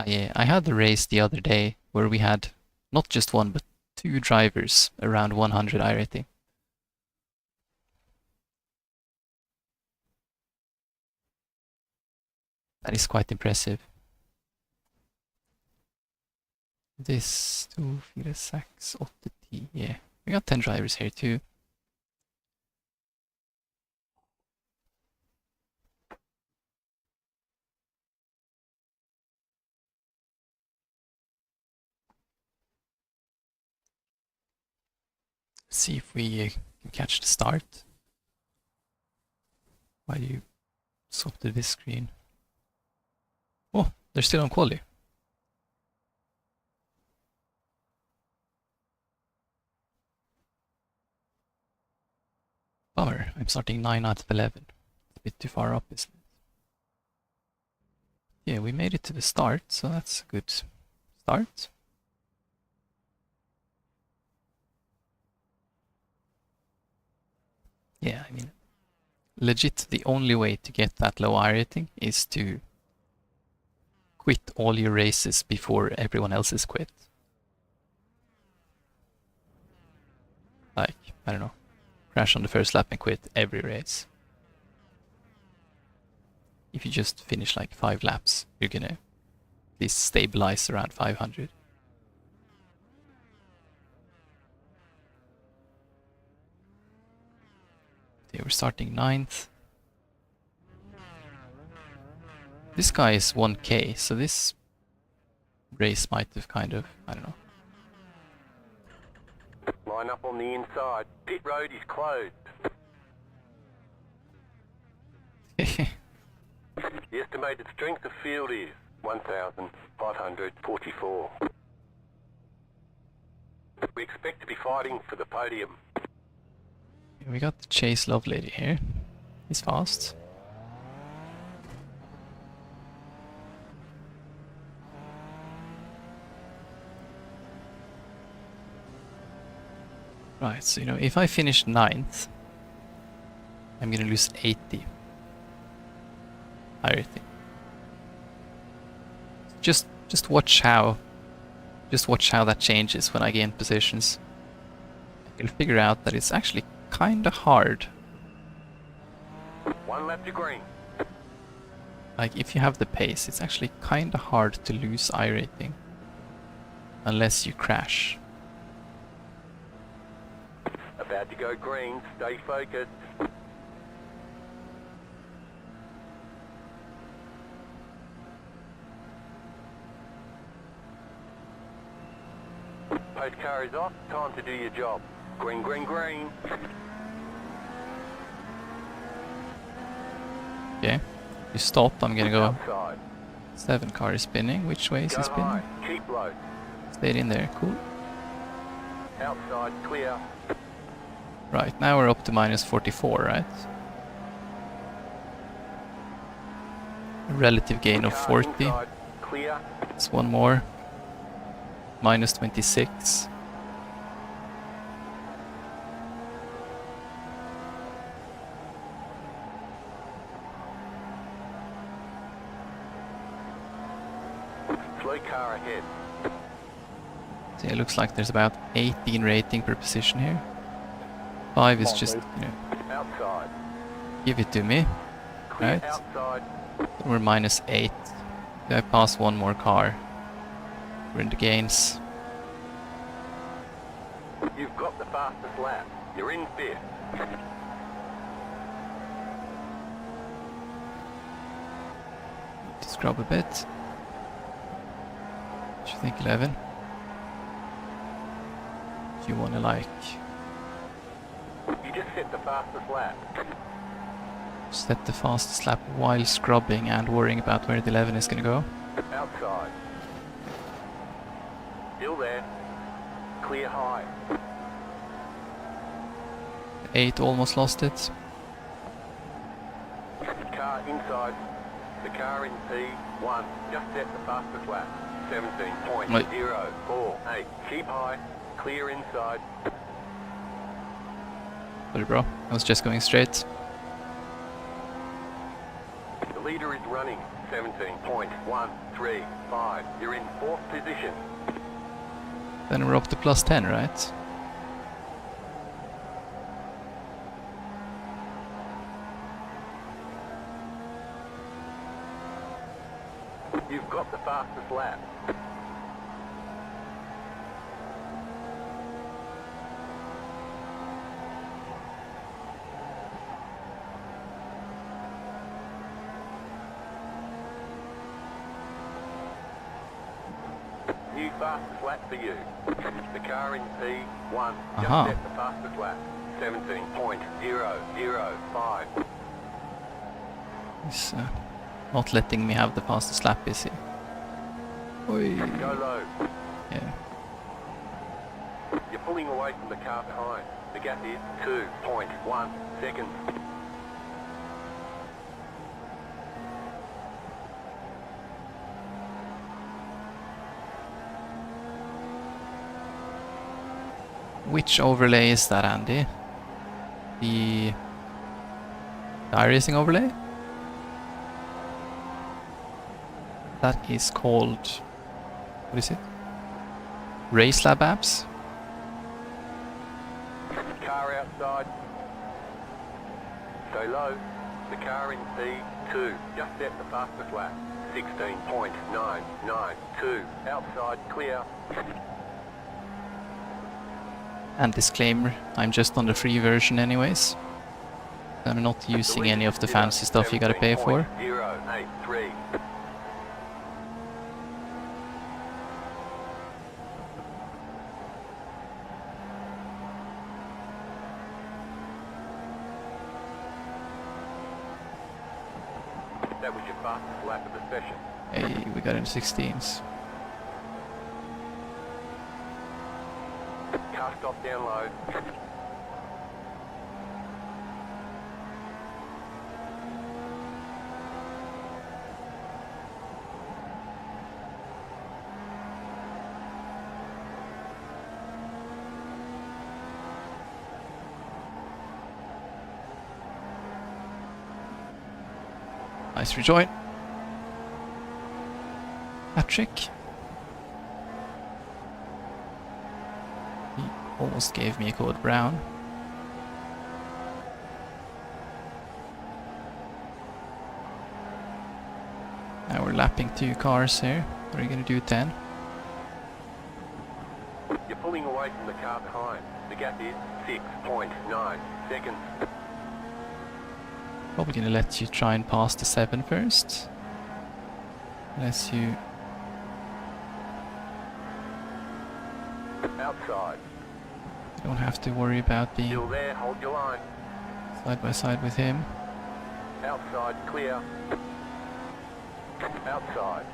Yeah, I had the race the other day where we had not just one but two drivers around 100 iRating. That is quite impressive. This 2, 4, 6, 8, 10. Yeah, we got 10 drivers here too. Let's see if we can catch the start. Why do you swap to this screen? Oh, they're still on quali. Bummer, I'm starting 9 out of 11. It's a bit too far up, isn't it? Yeah, we made it to the start, so that's a good start. Yeah, I mean, legit, the only way to get that low iRating is to quit all your races before everyone else is quit. Like, I don't know, crash on the first lap and quit every race. If you just finish like 5 laps, you're gonna at least stabilize around 500. Okay, we're starting 9th. This guy is 1k, so this race might have kind of, I don't know. Line up on the inside. Pit road is closed. The estimated strength of field is 1,544. We expect to be fighting for the podium. We got the Chase Love Lady here. He's fast. Right, so if I finish 9th, I'm gonna lose 80. iRating. Just watch how that changes when I gain positions. You'll figure out that it's actually kinda hard. 1 lap to green. Like, if you have the pace, it's actually kinda hard to lose iRating. Unless you crash. About to go green. Stay focused. Post car is off. Time to do your job. Green, green, green. Okay. You stop, I'm gonna go. Outside. 7 car is spinning. Which way is Go he spinning? high. Keep low. Stayed in there, cool. Outside, clear. Right, now we're up to minus 44, right? A relative gain of Car 40. inside, clear. It's one more. Minus 26. Slow car ahead. So it looks like there's about 18 rating per position here. 5 is just, Outside. give it to me. Clear Right. outside. We're minus 8. Do I pass one more car? We're in the gains. You've got the fastest lap. You're in 5th. To scrub a bit. What do you think, 11? Do you wanna like You just set the fastest lap. set the fastest lap while scrubbing and worrying about where the 11 is gonna go? Outside. Still there. Clear high. 8 almost lost it. Car inside. The car in P1. Just set the fastest lap. 17.048. Keep high. Clear inside. Sorry bro, I was just going straight. The Leader is running 17.135. You're in 4th position. Then we're up to plus 10, right? You've got the fastest lap. New fastest lap for you. The car in P1 just set the fastest lap. 17.005. He's not letting me have the fastest lap, is he? Oi. Go low. Yeah. You're pulling away from the car behind. The gap is 2.1 seconds. Which overlay is that, Andy? The iRacing overlay? That is called... what is it? Race Lab apps? Car outside. Stay low. The car in P2 just set the fastest lap. 16.992. Outside clear. And disclaimer, I'm just on the free version anyways. I'm not using any of the fancy stuff you gotta pay for. 17.083. That was your fastest lap of the session. Hey, we got into 16s. Car stop down low. Nice rejoin. Patrick. He almost gave me a code brown. Now we're lapping 2 cars here. What are you gonna do, 10? You're pulling away from the car behind. The gap is 6.9 seconds. Probably gonna let you try and pass the 7 first. Unless you... Outside. don't have to worry about being Still there, hold your line. side by side with him. Outside clear. Outside.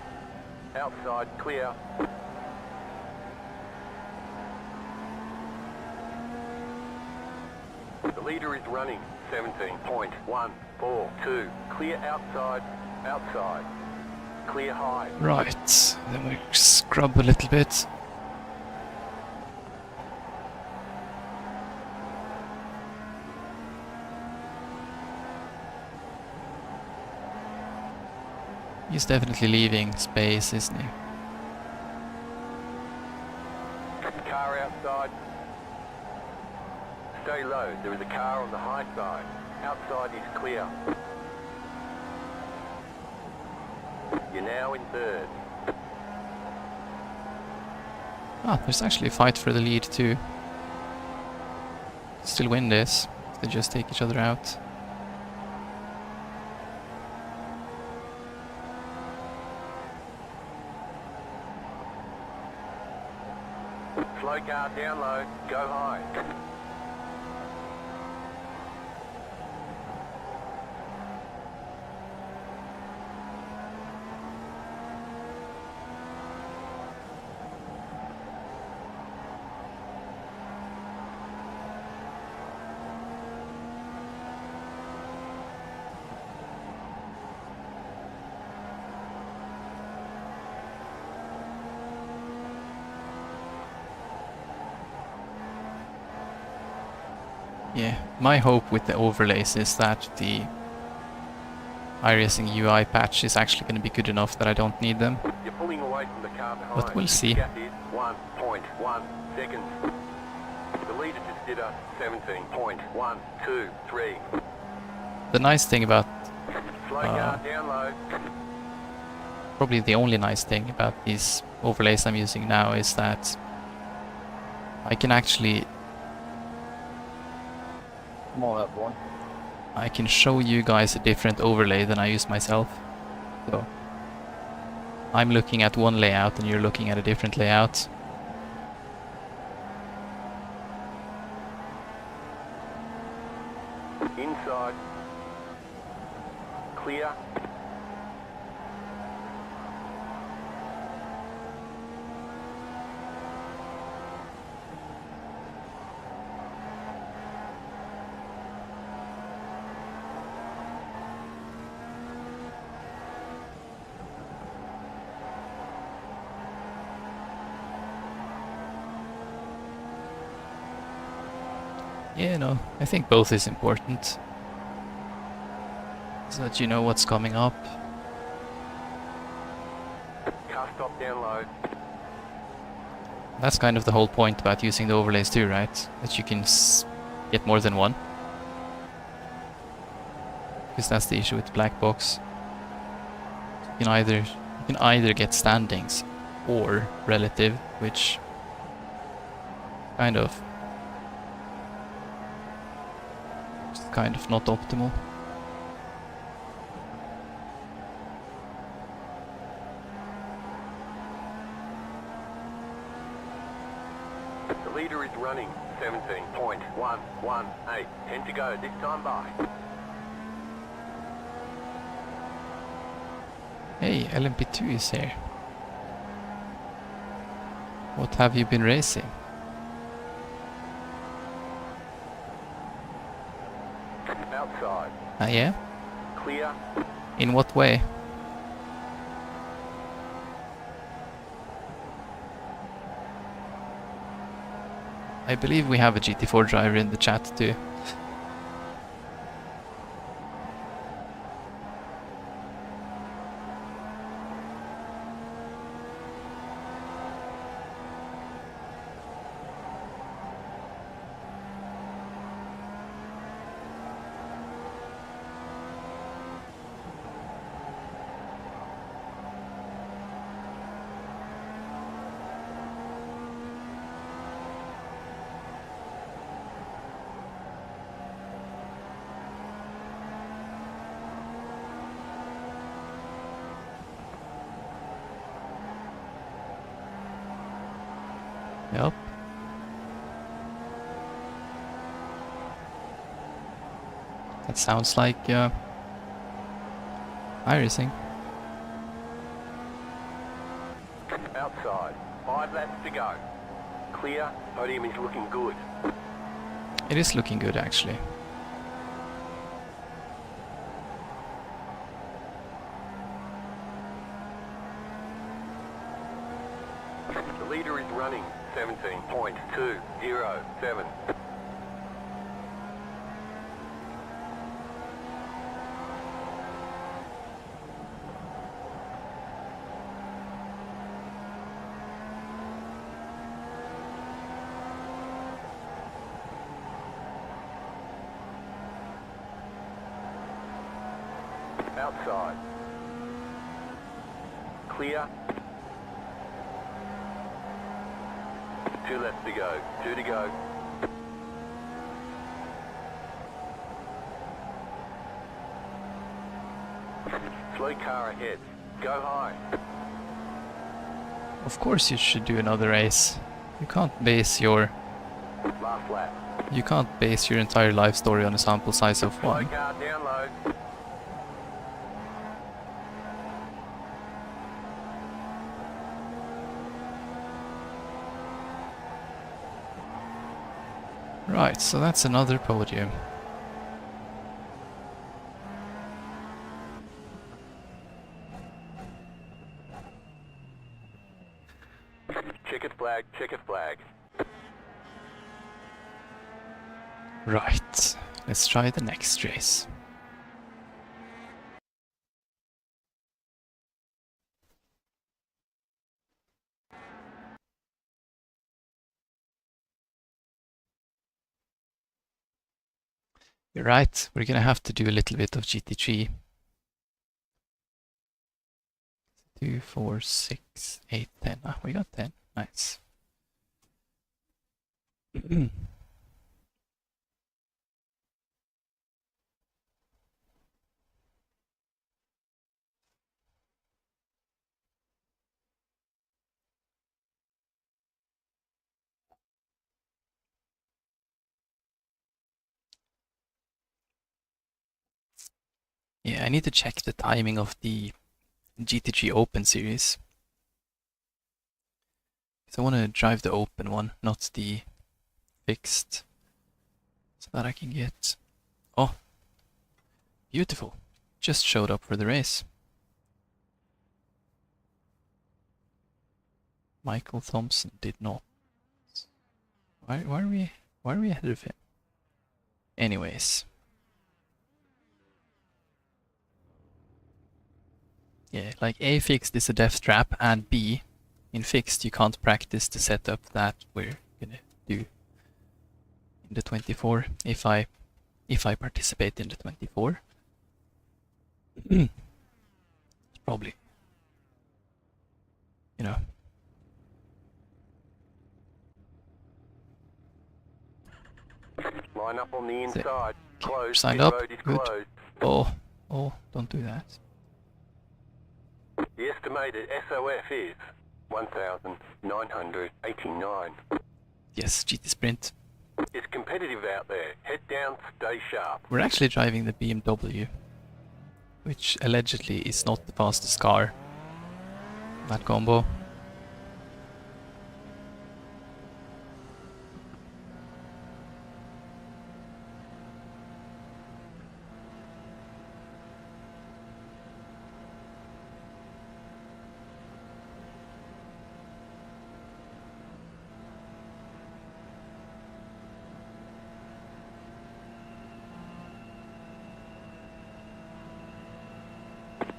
Outside clear. The leader is running 17.142. Clear outside. Outside. Clear high. Right, then we scrub a little bit. He's definitely leaving space, isn't he? Car outside. Stay low. There is a car on the high side. Outside is clear. You're now in 3rd. Ah, there's actually a fight for the lead too. Still win this. They just take each other out. Slow car down low. Go high. Yeah, my hope with the overlays is that the iRacing UI patch is actually going to be good enough that I don't need them. You're pulling away from the car behind. But we'll see. Gap is 1.1 seconds. The leader just did a 17.123. The nice thing about, Slow car down low. probably the only nice thing about these overlays I'm using now is that I can actually, Come on up, boy. I can show you guys a different overlay than I use myself. So I'm looking at one layout and you're looking at a different layout. Inside. Clear. Yeah, no, I think both is important. So that you know what's coming up. Car stop down low. That's kind of the whole point about using the overlays too, right? That you can get more than one. Because that's the issue with the black box. You can either get standings or relative, which kind of not optimal. The leader is running 17.118. 10 to go this time by. Hey, LMP2 is here. What have you been racing? Outside. Yeah? Clear. In what way? I believe we have a GT4 driver in the chat too. Yep. That sounds like iRacing. Outside. 5 laps to go. Clear. Podium is looking good. It is looking good actually. The leader is running 17.207. Outside. Clear. 2 laps to go. 2 to go. Slow car ahead. Go high. Of course you should do another race. You can't base your Last lap. entire life story on a sample size of Slow one. car down low. Right, so that's another podium. Checkered flag, checkered flag. Right, let's try the next race. You're right, we're gonna have to do a little bit of GT3. 2, 4, 6, 8, 10. Ah, we got 10. Nice. Yeah, I need to check the timing of the GT3 Open series. Because I want to drive the open one, not the fixed. So that I can get... Oh! Beautiful. Just showed up for the race. Michael Thompson did not. Why are we ahead of him? Anyways. Yeah, like A, fixed is a death trap, and B, in fixed you can't practice the setup that we're gonna do in the 24 if I participate in the 24. It's probably, you know. Line up on the inside. Closed. Signed Pit up. road is Good. closed. Oh, don't do that. The estimated SOF is 1,989. Yes, GT Sprint. It's competitive out there. Head down, stay sharp. We're actually driving the BMW, which allegedly is not the fastest car. That combo.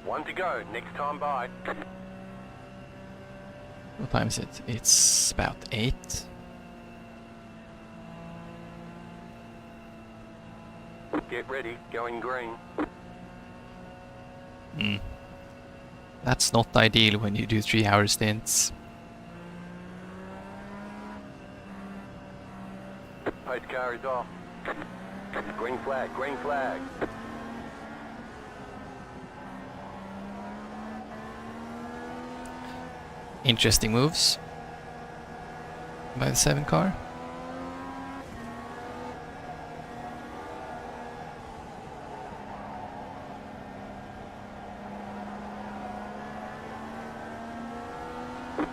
One to go. Next time by. What time is it? It's about 8. Get ready. Going green. That's not ideal when you do 3-hour stints. Pace car is off. Green flag. Green flag. Interesting moves by the 7 car.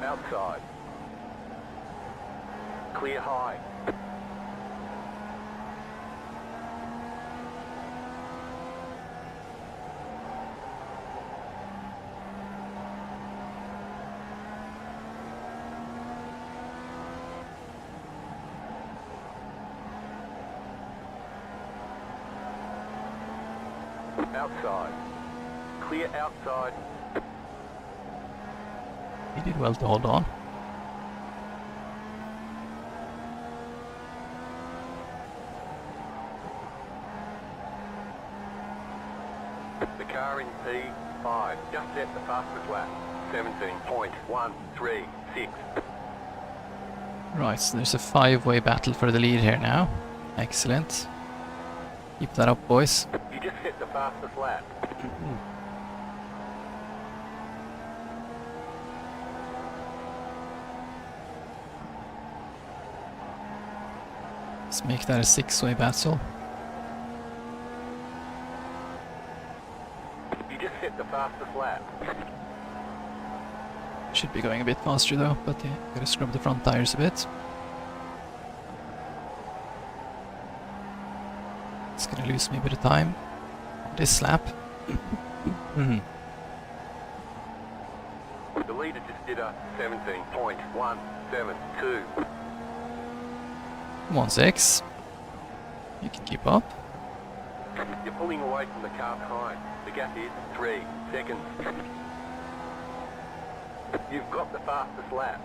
Outside. Clear high. Outside. Clear outside. He did well to hold on. The car in P5 just set the fastest lap. 17.136. Right, so there's a 5-way battle for the lead here now. Excellent. Keep that up, boys. You just set the fastest lap. Let's make that a 6-way battle. You just set the fastest lap. Should be going a bit faster though, but yeah, gotta scrub the front tires a bit. It's gonna lose me a bit of time on this lap. The leader just did a 17.172. Come on, 6. You can keep up. You're pulling away from the car behind. The gap is 3 seconds. You've got the fastest lap.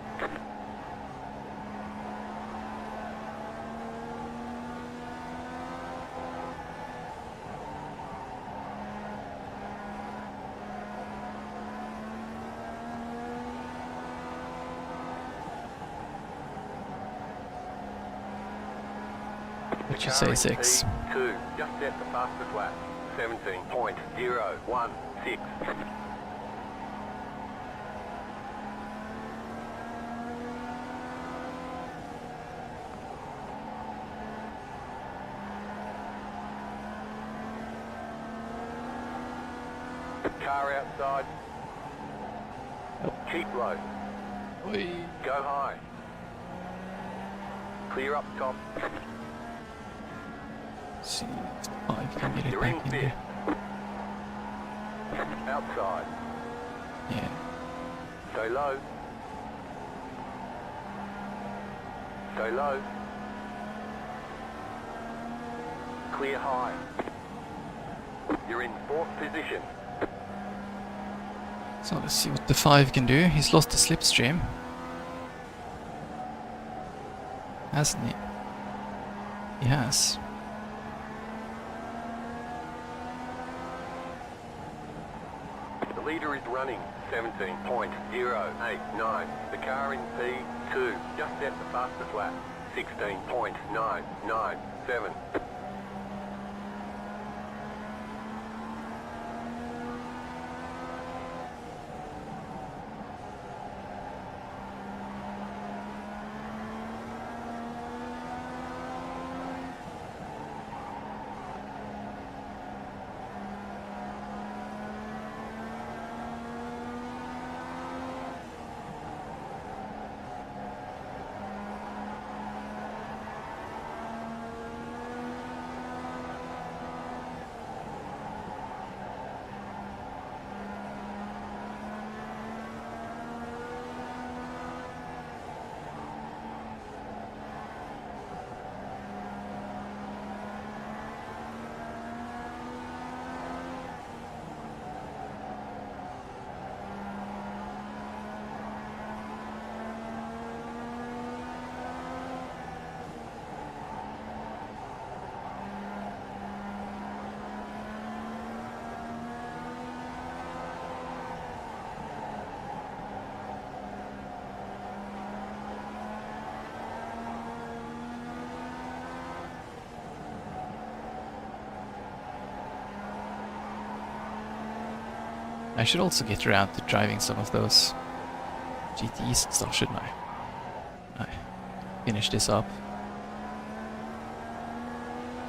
Would you say 6? P2, just set the fastest lap. 17.016. Car outside. Oh. Keep low. Oi. Go high. Clear up top. See if the 5 can get it You're in back in fifth. there. Outside. Yeah. Stay low. Stay low. Clear high. You're in 4th position. So let's see what the 5 can do. He's lost the slipstream. Hasn't he? He has. The leader is running 17.089. The car in P2 just set the fastest lap. 16.997. I should also get around to driving some of those GTEs and stuff, shouldn't I? Finish this up.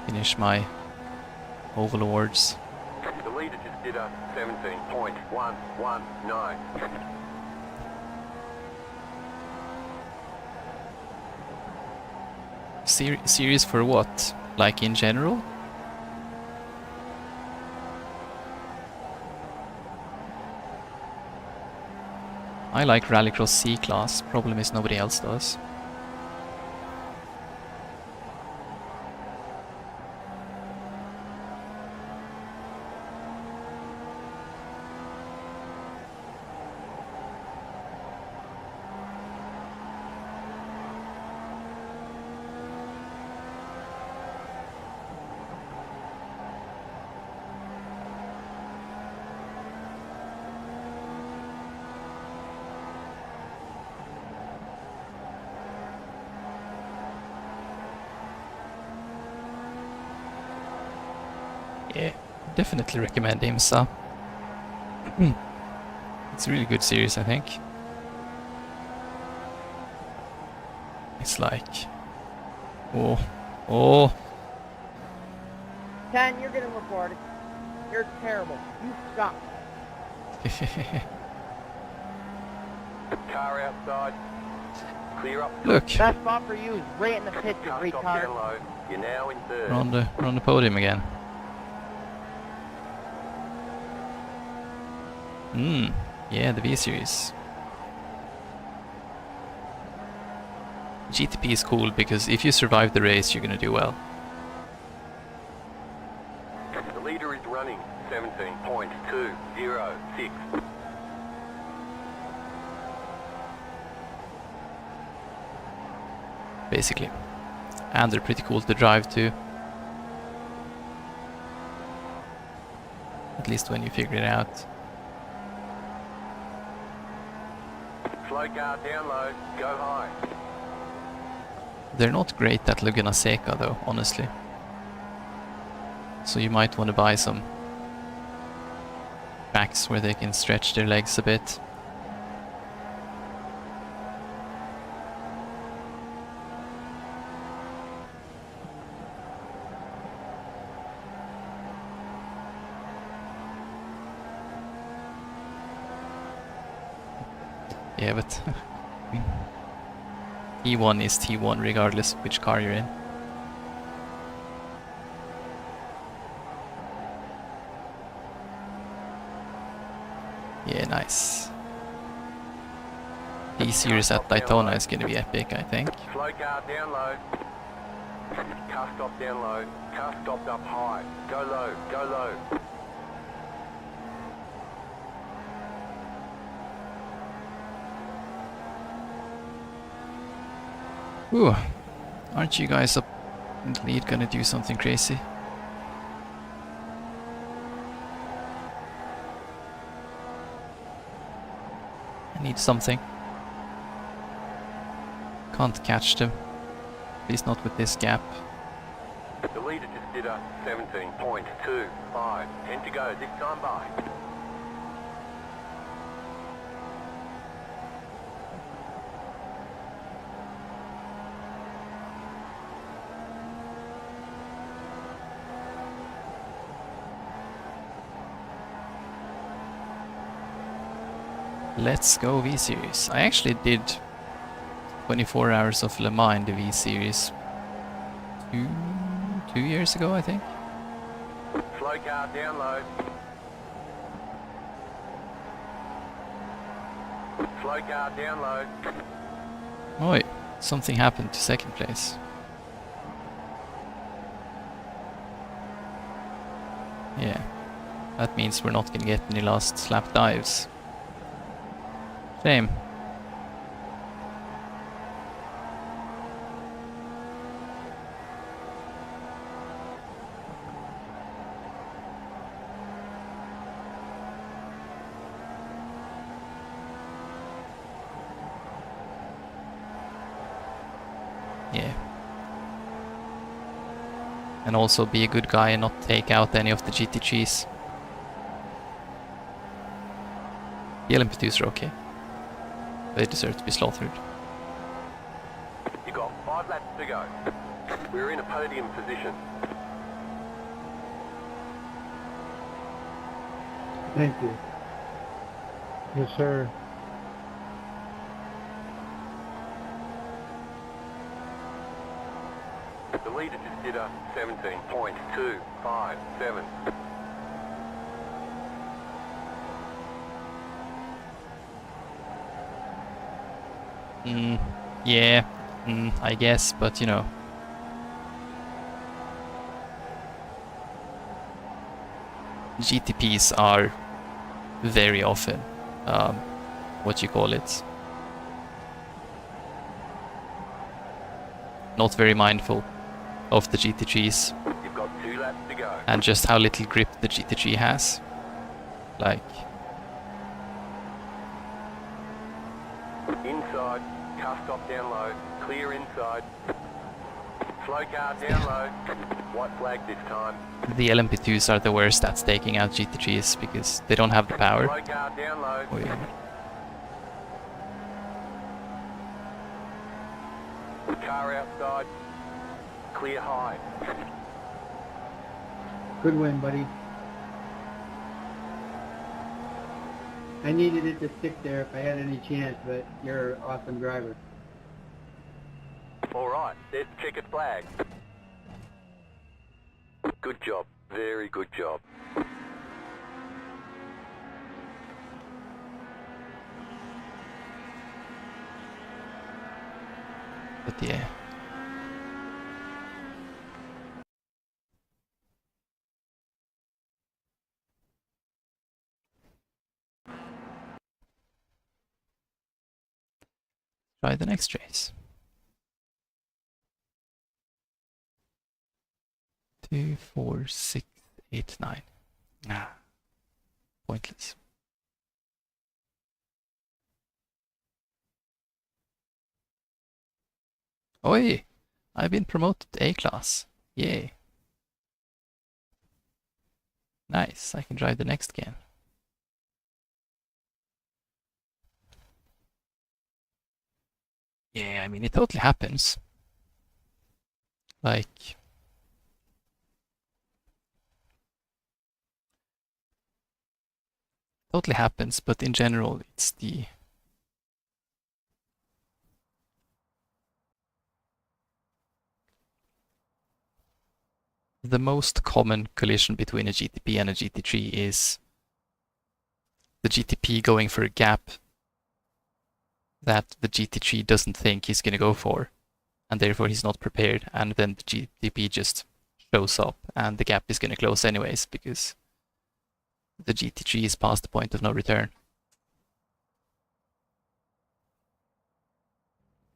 Finish my overlords. The leader just did a 17.119. Series for what? Like in general? I like Rallycross C-Class, problem is nobody else does. Yeah, definitely recommend IMSA. It's a really good series, I think. It's like... Oh. 10, you're getting reported. You're terrible. You suck. Car outside. Clear up. Look, Best spot for you is right in the pit, you Car stop retard. down low. You're now in 3rd. we're on the podium again. Yeah, the V-Series. GTP is cool because if you survive the race, you're gonna do well. The leader is running 17.206. Basically. And they're pretty cool to drive too. At least when you figure it out. Slow car down low. Go high. They're not great at Laguna Seca though, honestly. So you might want to buy some tracks where they can stretch their legs a bit. Yeah, but T1 is T1 regardless of which car you're in. Yeah, nice. D-Series at Daytona is gonna be epic, I think. Slow car down low. Car stop down low. Car stopped up high. Go low, go low. Ooh, aren't you guys up in the lead gonna do something crazy? I need something. Can't catch them. At least not with this gap. The leader just did a 17.25. 10 to go, this time by. Let's go V-Series. I actually did 24 hours of Le Mans in the V-Series two years ago, I think. Slow car down low. Slow car down low. Oh wait, something happened to second place. Yeah, that means we're not gonna get any last lap dives. Shame. Yeah. And also be a good guy and not take out any of the GTGs. The LMP2s are okay. They deserve to be slaughtered. You got 5 laps to go. We're in a podium position. Thank you. Yes, sir. The leader just did a 17.257. Yeah, I guess, but you know. GTPs are very often, what you call it, not very mindful of the GTGs You've got 2 laps to go. and just how little grip the GTG has. Like, Inside, car stop down low, clear inside. Slow car down low, white flag this time. the LMP2s are the worst at taking out GTGs because they don't have the power. Slow car down low. Oh, yeah. Car outside, clear high. Good win, buddy. I needed it to stick there if I had any chance, but you're an awesome driver. Alright, there's the checkered flag. Good job, very good job. But yeah. Try the next race. 2, 4, 6, 8, 9. Ah, pointless. Oi! I've been promoted to A class. Yay. Nice, I can drive the next game. Yeah, I mean, it totally happens. Like, totally happens, but in general, it's the most common collision between a GTP and a GT3 is the GTP going for a gap that the GT3 doesn't think he's going to go for, and therefore he's not prepared, and then the GTP just shows up, and the gap is going to close anyways, because the GT3 is past the point of no return.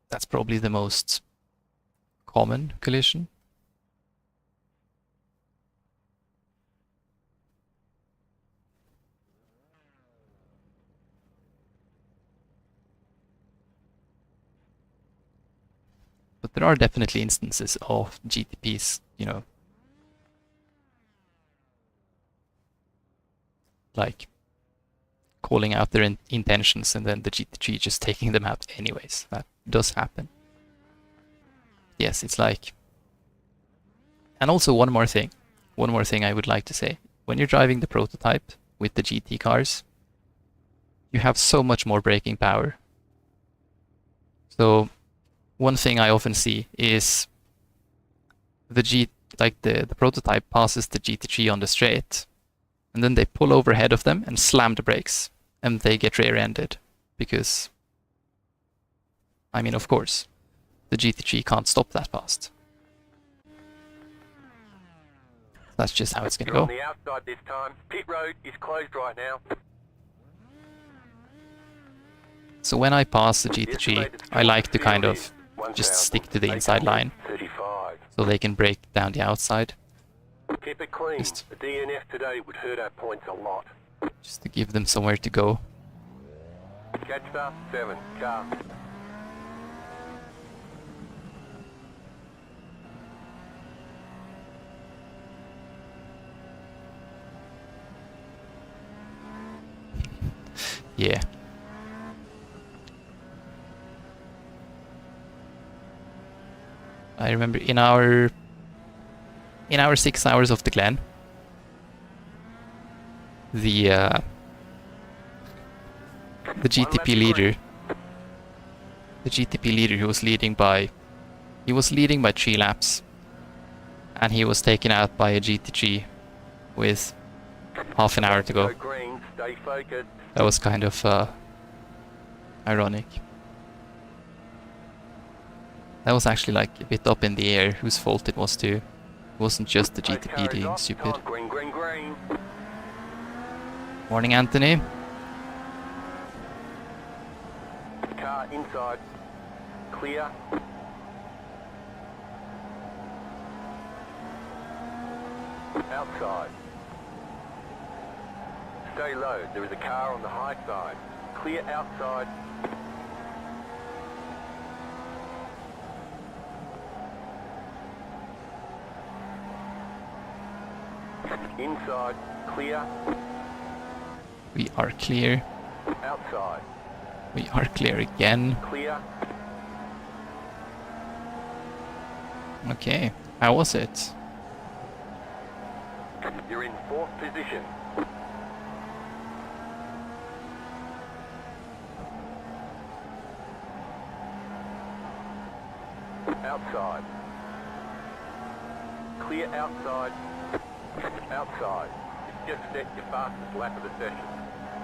That's probably the most common collision. But there are definitely instances of GTPs, you know, like calling out their intentions and then the GT3 just taking them out anyways. That does happen. Yes, it's like... And also one more thing I would like to say. When you're driving the prototype with the GT cars, you have so much more braking power. So one thing I often see is the prototype passes the GT3 on the straight, and then they pull over ahead of them and slam the brakes, and they get rear-ended because, I mean, of course, the GT3 can't stop that fast. That's just how it's gonna go. On the outside this time. Pit road is closed right now. So when I pass the GT3, I like to kind of just stick to the inside line, 35. so they can break down the outside, Keep it clean. Just- The DNF today would hurt our points a lot. just to give them somewhere to go. Catch star 7, car. Yeah. I remember in our 6 hours of the Glen, the GTP leader, who was leading by 3 laps, and he was taken out by a GT3 with half an hour to go. Go green, stay focused. That was kind of ironic. That was actually like a bit up in the air whose fault it was too. It wasn't just the GTP being stupid. Green, green, green. Morning, Anthony. Car inside. Clear. Outside. Stay low. There is a car on the high side. Clear outside. Inside. Clear. We are clear. Outside. We are clear again. Clear. Okay. How was it? You're in 4th position. Outside. Clear outside. Outside. Just set your fastest lap of the session.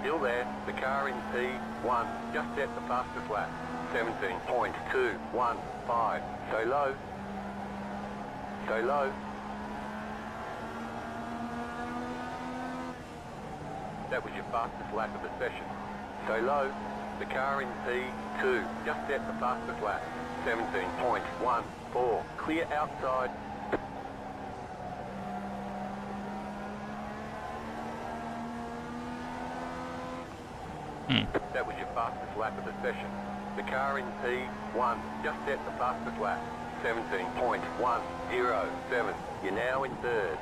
Still there, the car in P1. Just set the fastest lap. 17.215. Stay low. Stay low. That was your fastest lap of the session. Stay low. The car in P2. Just set the fastest lap. 17.14. Clear outside. That was your fastest lap of the session. The car in P1. Just set the fastest lap. 17.107. You're now in third.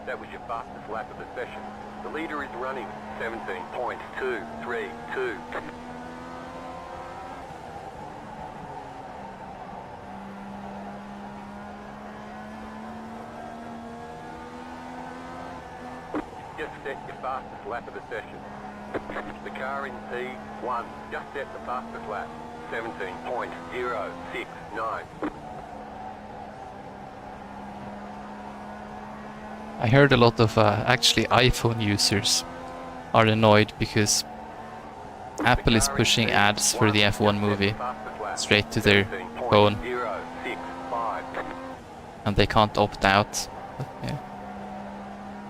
That was your fastest lap of the session. The leader is running 17.232. Just set your fastest lap of the session. The car in P1 just set the fastest lap. 17.069. I heard a lot of actually iPhone users are annoyed because Apple is pushing ads for the F1 movie straight to their phone and they can't opt out. But, yeah.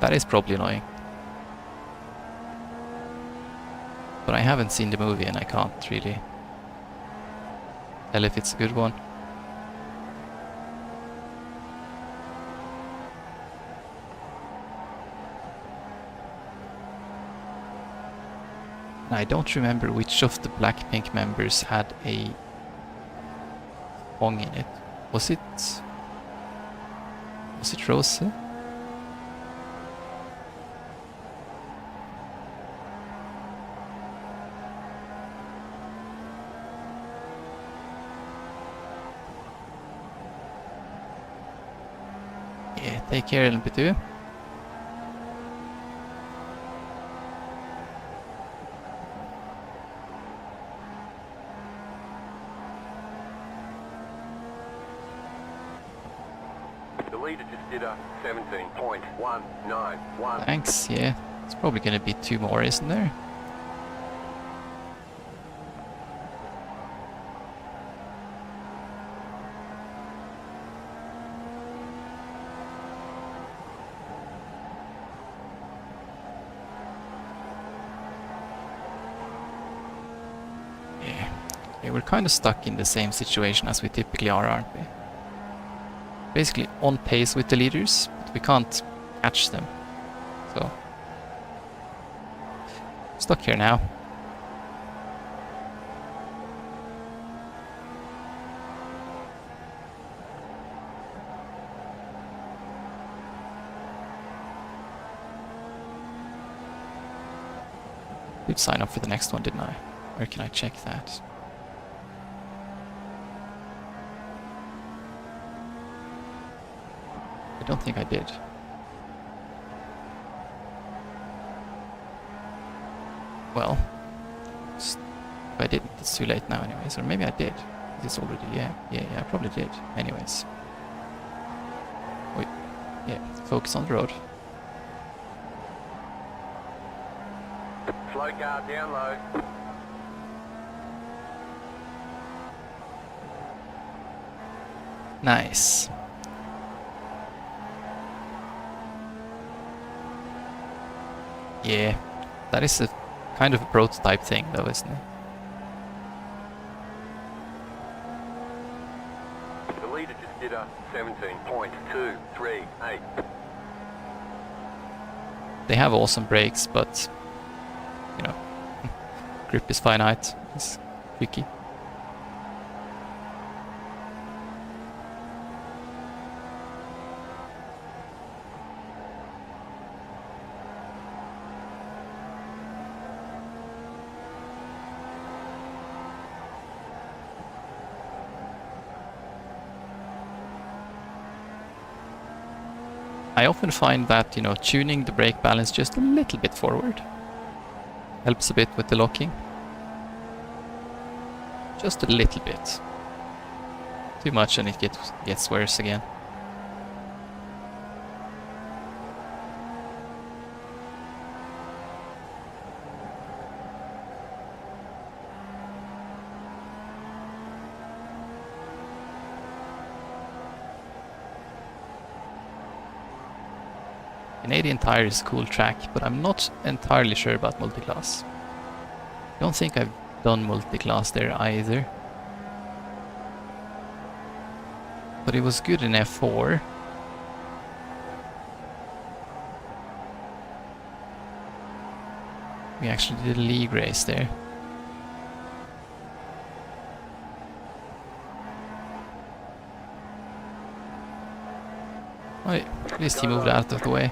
That is probably annoying. But I haven't seen the movie and I can't really tell if it's a good one. I don't remember which of the Blackpink members had a song in it. Was it Rose? Yeah, take care, LP2. The leader just did a 17.191. Thanks, yeah. It's probably gonna be 2 more, isn't there? Yeah, we're kind of stuck in the same situation as we typically are, aren't we? Basically on pace with the leaders, but we can't catch them. So, stuck here now. Did sign up for the next one, didn't I? Where can I check that? I don't think I did. Well, if I didn't, it's too late now anyways. Or maybe I did. It's already, yeah, I probably did. Anyways. Wait, yeah, focus on the road. Slow car down low. Nice. Yeah, that is a kind of a prototype thing though, isn't it? The leader just did a 17.238. They have awesome brakes, but, you know, grip is finite. It's tricky. I often find that, you know, tuning the brake balance just a little bit forward helps a bit with the locking. Just a little bit. Too much and it gets worse again. Canadian Tire is a cool track, but I'm not entirely sure about multiclass. I don't think I've done multiclass there either. But it was good in F4. We actually did a league race there. Right, at least he moved out of the way.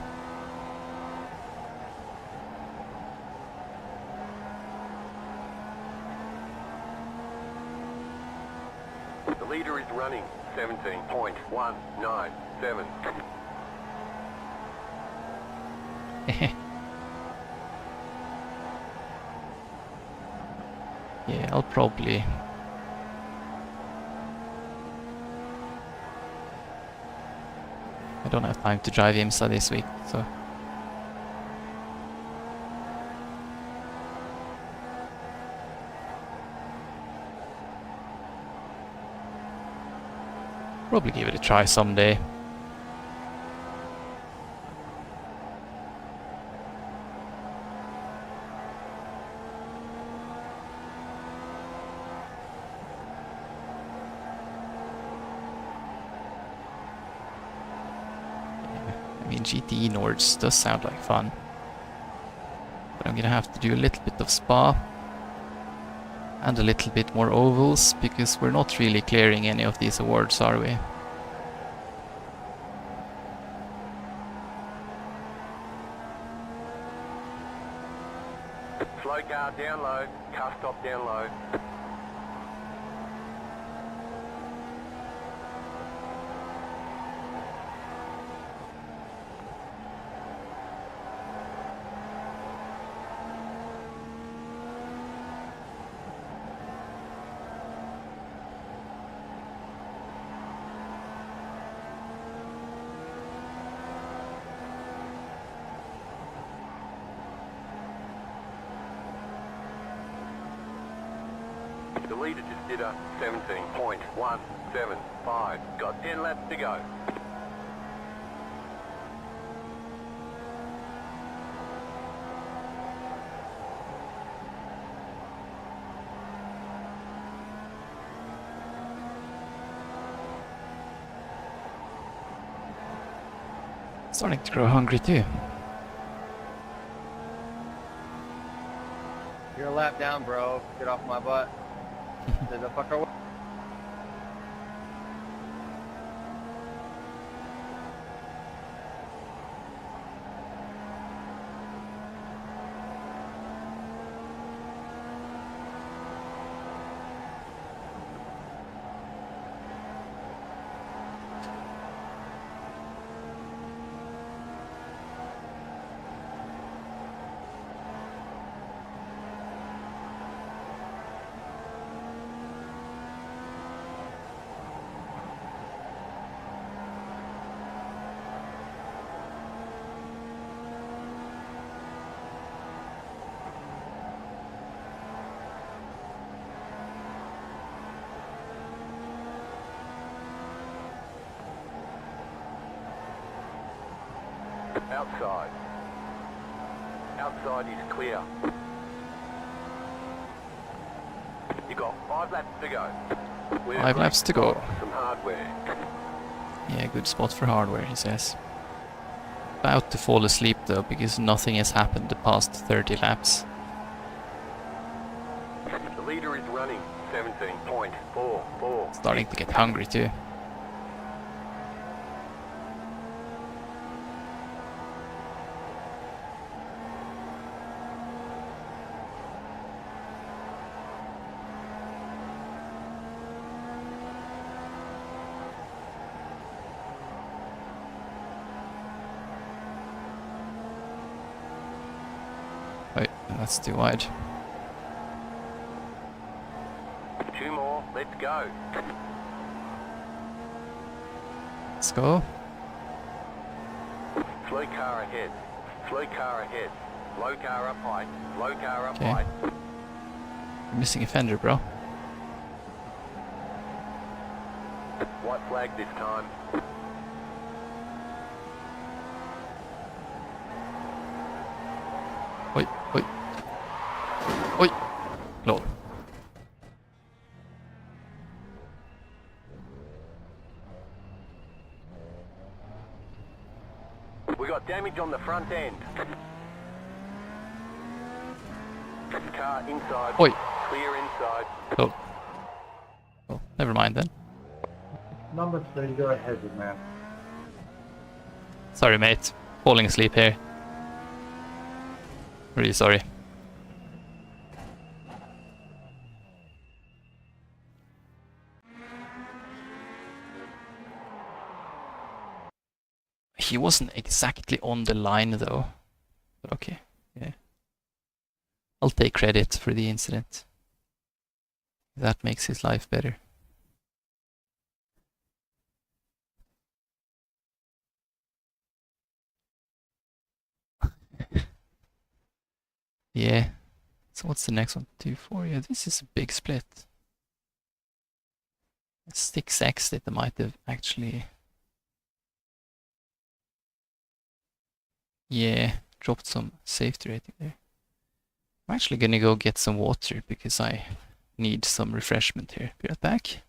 The leader is running 17.197. Yeah, I'll probably... I don't have time to drive IMSA this week, so... Probably give it a try someday. I mean, GTE Nords does sound like fun. But I'm gonna have to do a little bit of Spa. And a little bit more ovals, because we're not really clearing any of these awards, are we? Slow car down low, car stop down low. The leader just did a 17.175. Got 10 laps to go. Starting to grow hungry too. You're a lap down, bro. Get off my butt. Did the fucker. Outside. Outside is clear. You got 5 laps to go. 5 laps to go. Some hardware. Yeah, good spot for hardware, he says. About to fall asleep though, because nothing has happened the past 30 laps. The leader is running 17.44. Starting to get hungry too. Wait, that's too wide. 2 more, let's go. Let's go. Slow car ahead. Slow car ahead. Low car up high. Low car up Okay. high. You're missing a fender, bro. White flag this time. Oi, oi. Oi! Lol. We got damage on the front end. Car inside. Oi. Clear inside. Oh. Oh, never mind then. Number 3, go ahead, man. Sorry, mate. Falling asleep here. Really sorry. He wasn't exactly on the line though. But okay, yeah. I'll take credit for the incident. That makes his life better. Yeah. So what's the next one? 2-4. Yeah, this is a big split. 6x that I might have actually... Yeah, dropped some safety rating there. I'm actually gonna go get some water because I need some refreshment here. Be right back.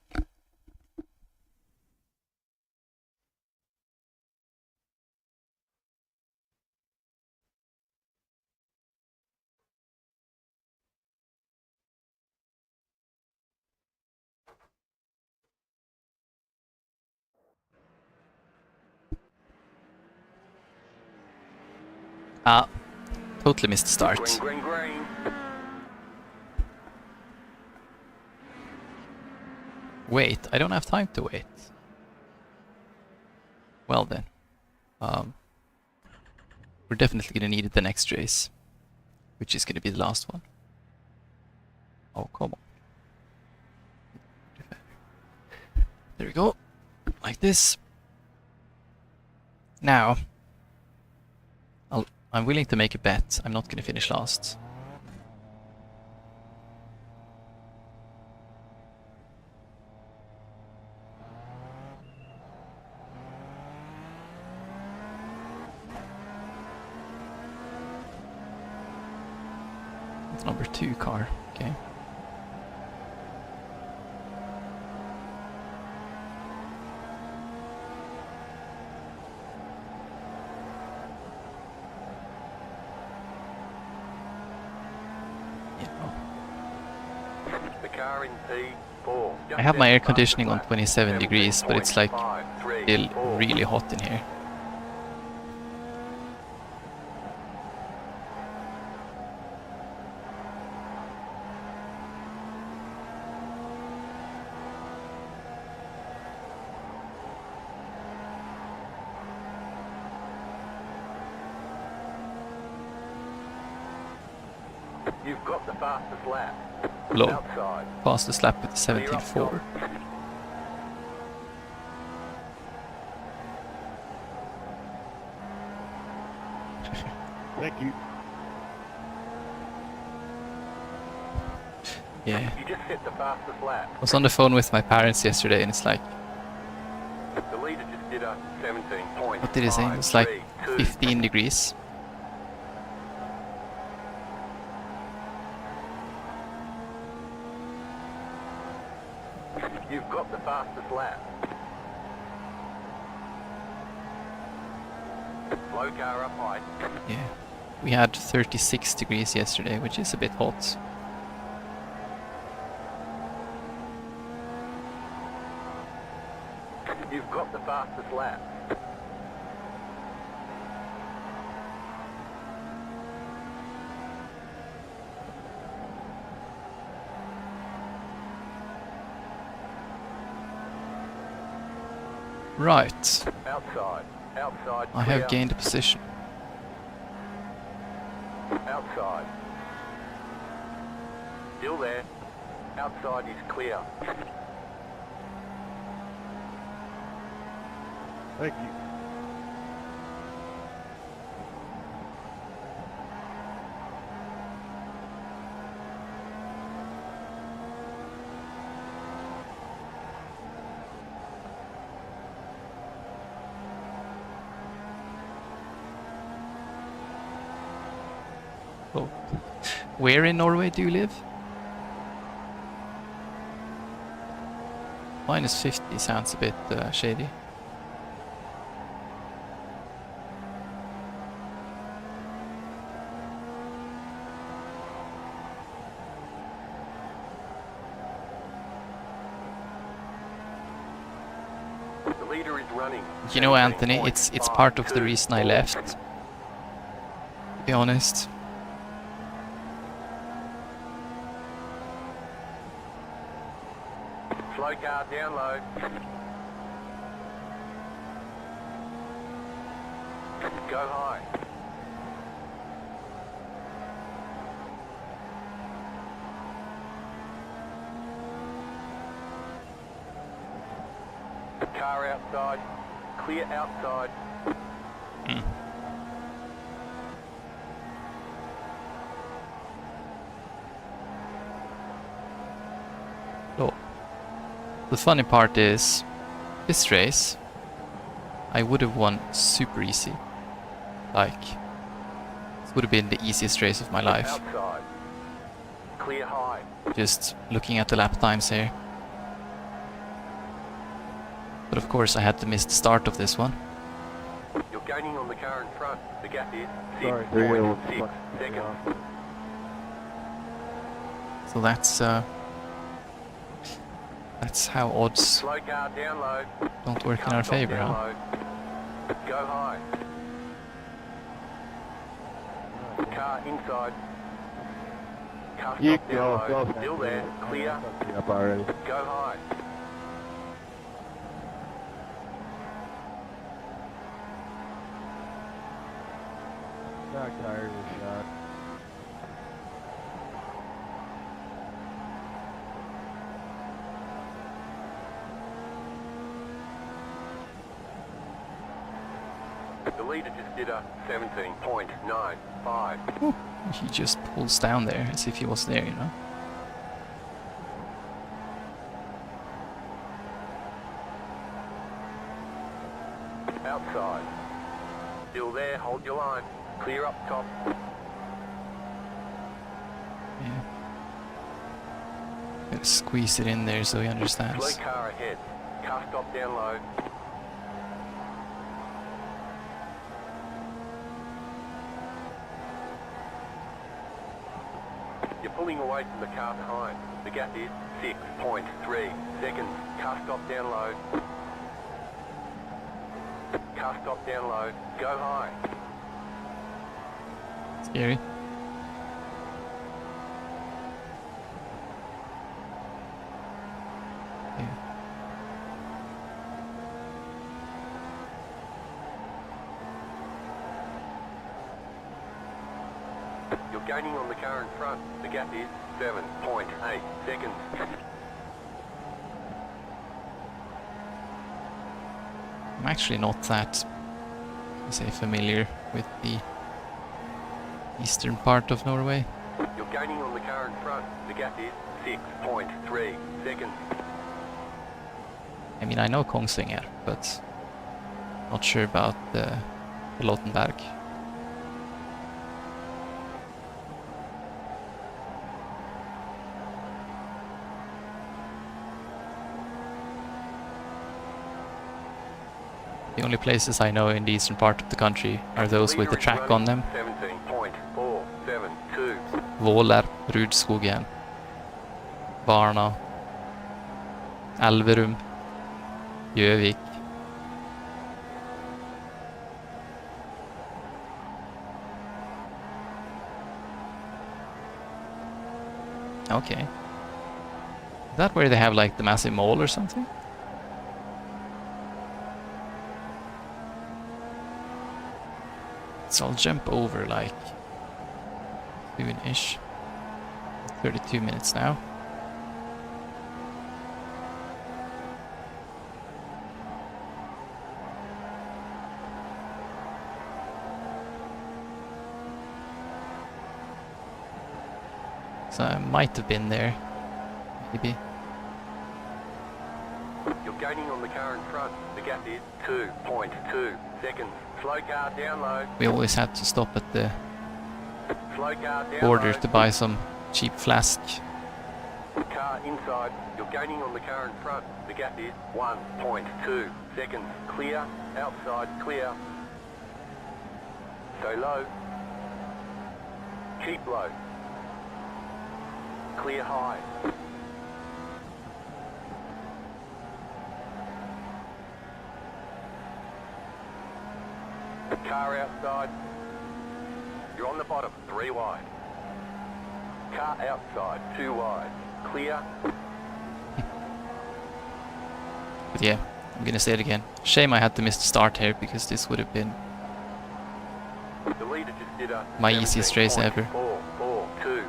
Ah, totally missed the start. Green, green, green. Wait, I don't have time to wait. Well then. We're definitely gonna need it the next race. Which is gonna be the last one. Oh, come on. There we go. Like this. Now. I'm willing to make a bet. I'm not gonna finish last. It's number 2 car. Okay. The car in P4. I have my air conditioning on 27 degrees, but it's like still really hot in here. You've got the fastest lap. Low. Outside. Fastest lap with 17.4. Thank you. Yeah. You just hit the fastest lap. I was on the phone with my parents yesterday and it's like, The leader just did a 17.5. what did he say? It was like 15 degrees. You've got the fastest lap. Low car up high. Yeah. We had 36 degrees yesterday, which is a bit hot. You've got the fastest lap. Right. Outside. Outside. I have clear. gained a position. Outside. Still there. Outside is clear. Thank you. Oh. Where in Norway do you live? Minus 50 sounds a bit shady. leader is running. You know, Anthony, it's part of the reason I 17.52. left. To be honest. Slow car down low. Go high. Car outside. Clear outside. So, the funny part is, this race, I would have won super easy. Like, this would have been the easiest race of my life. Outside. Clear high. Just looking at the lap times here. But of course I had to miss the start of this one. You're gaining on the car in front. The gap is Sorry, 6.6 seconds. So that's how odds Slow car down low. don't work in Car our stop favor, down huh? low. Go high. Car inside. Car You stop down go, low. go. Still there. Clear. Up already. Go high. Back tire was shot. The leader just did a 17.95. He just pulls down there as if he was there, you know? Outside. Still there. Hold your line. Clear up top. Yeah. Gotta squeeze it in there so he Slow understands. car ahead. Car stop down low. You're pulling away from the car behind. The gap is 6.3 seconds. Car stop down low. Car stop down low. Go high. Scary. Yeah. You're gaining on the car in front. The gap is 7.8 seconds. I'm actually not that, say, familiar with the eastern part of Norway. You're gaining on the car in front. The gap is 6.3 seconds. I mean, I know Kongsvinger, but not sure about the Lotenberg. The only places I know in the eastern part of the country are those with the track on them. 17.472. Våler, Rudskogen, Varna, Elverum, Gjøvik. Okay. Is that where they have like the massive mall or something? So I'll jump over like soon-ish. 32 minutes now. So I might have been there, maybe. You're gaining on the car in front. The gap is 2.2 seconds. Slow car down low. We always had to stop at the Slow car down border low. to buy some cheap flask. Car inside. You're gaining on the car in front. The gap is 1.2 seconds. Clear. Outside. Clear. Stay low. Keep low. Clear high. Car outside. You're on the bottom, 3 wide. Car outside, 2 wide. Clear. But yeah, I'm gonna say it again. Shame I had to miss the start here, because this would have been The leader just did a my easiest race ever. 17.442.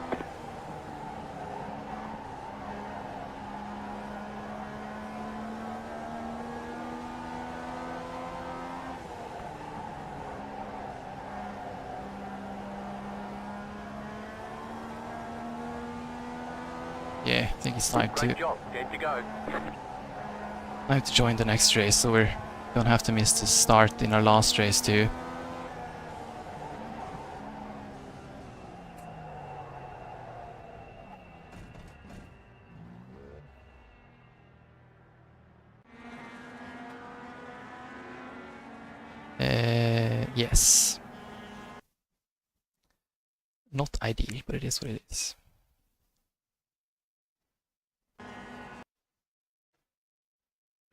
Yeah, I think it's time Great job, 10 to go. join the next race, so we don't have to miss the start in our last race too. Yes. Not ideal, but it is what it is.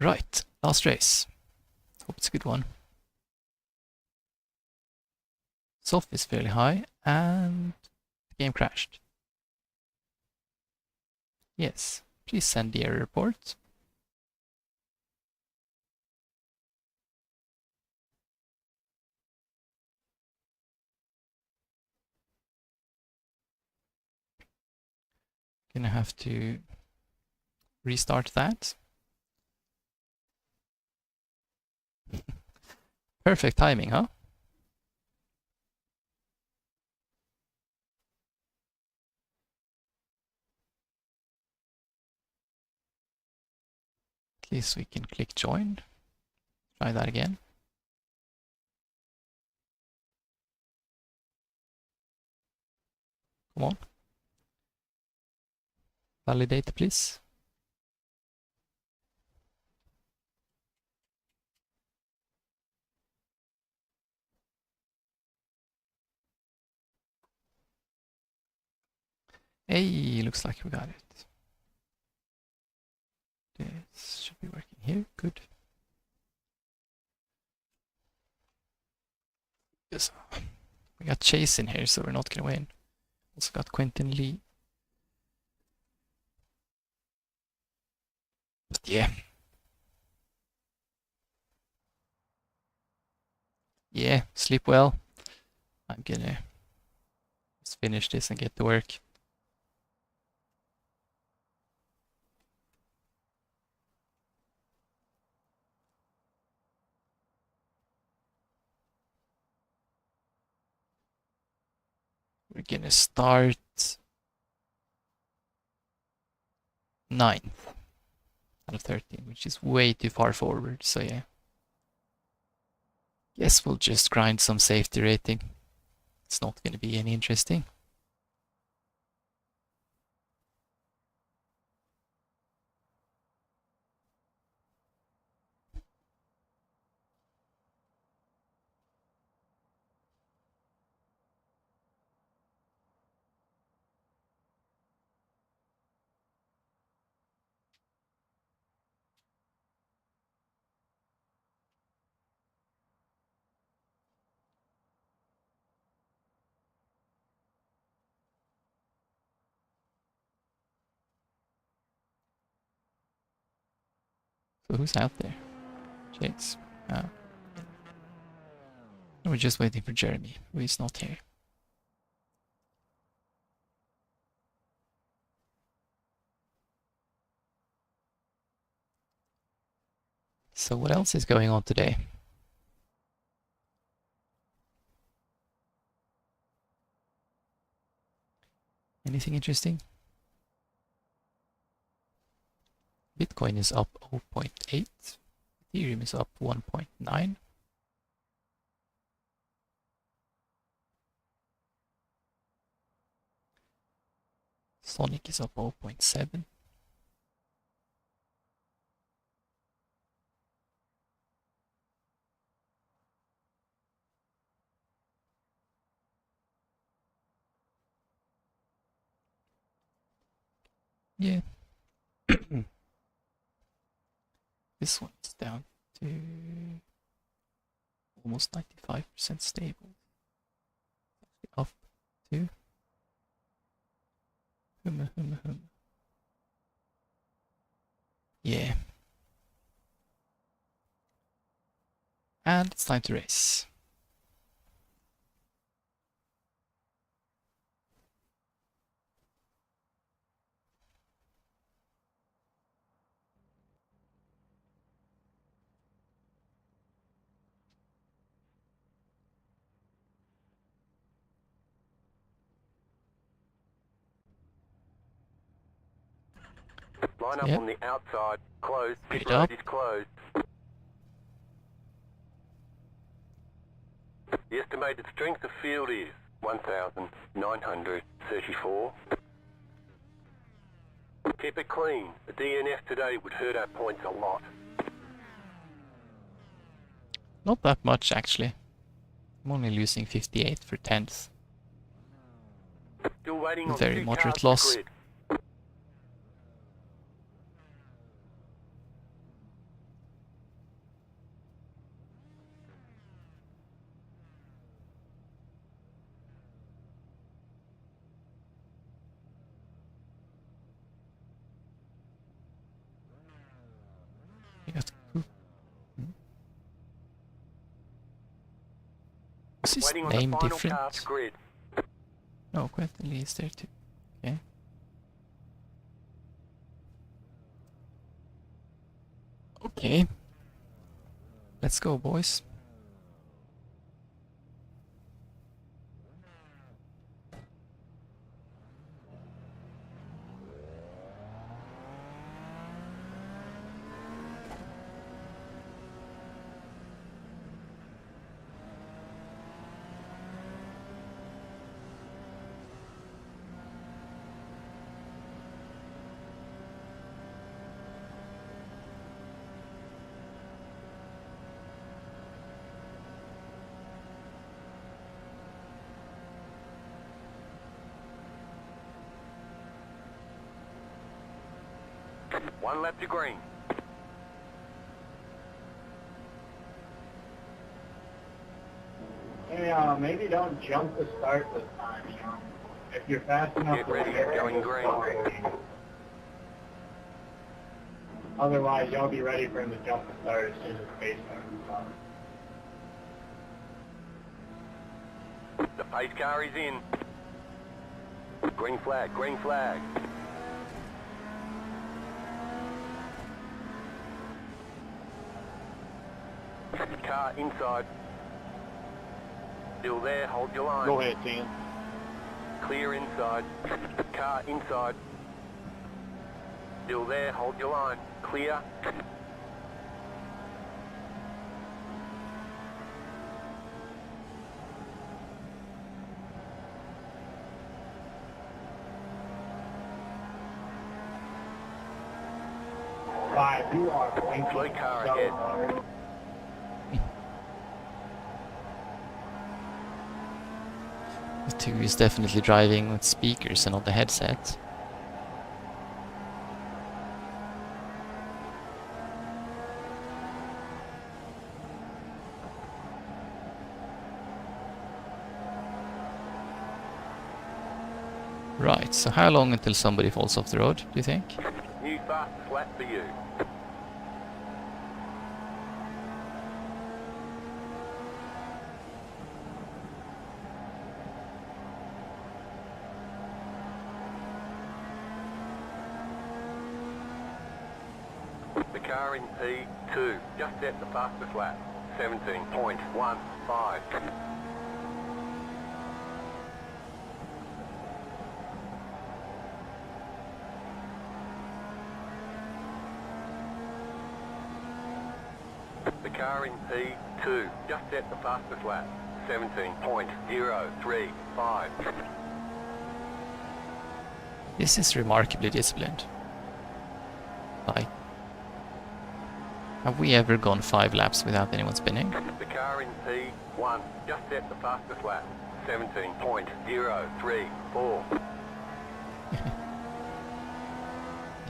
Right, last race. Hope it's a good one. Soft is fairly high, and the game crashed. Yes, please send the error report. Gonna have to restart that. Perfect timing, huh? At least we can click join. Try that again. Come on. Validate, please. Hey, looks like we got it. This should be working here. Good. Yes. We got Chase in here, so we're not gonna win. Also got Quentin Lee. But yeah. Yeah, sleep well. I'm gonna just finish this and get to work. We're gonna start 9th out of 13, which is way too far forward, so yeah. Guess we'll just grind some safety rating. It's not gonna be any interesting. So who's out there? Chase. We're just waiting for Jeremy, who is not here. So what else is going on today? Anything interesting? Bitcoin is up 0.8. Ethereum is up 1.9. Sonic is up 0.7. Yeah. This one is down to almost 95% stable. Up to hum. Yeah. And it's time to race. Line up Yep. on the outside. Closed. Pit Straight road up. is closed. The estimated strength of field is 1,934. Keep it clean. A DNF today would hurt our points a lot. Not that much actually. I'm only losing 58 for 10th. Still waiting on Very 2 moderate cars to loss. grid. I got Is his Waiting on name the final different? car to grid. No, Quentin Lee is there too. Okay. Okay. Let's go, boys. One lap to green. Hey, maybe don't jump the start this time, you know? If you're fast enough Get to ready, get going just green. go. Otherwise, you'll be ready for him to jump the start as soon as the pace starts. The pace car is in. Green flag, green flag. Car inside. Still there, hold your line. Go ahead, Tim. Clear inside. Car inside. Still there, hold your line. Clear. Five, you are blinking Slow car so ahead. hard. The 2 is definitely driving with speakers and on the headset. Right, so how long until somebody falls off the road, do you think? New fastest lap for you. The car in P2 just set the fastest lap. 17.15. The car in P2 just set the fastest lap. 17.035. This is remarkably disciplined. Like, have we ever gone 5 laps without anyone spinning? The car in P1 just set the fastest lap. 17.034.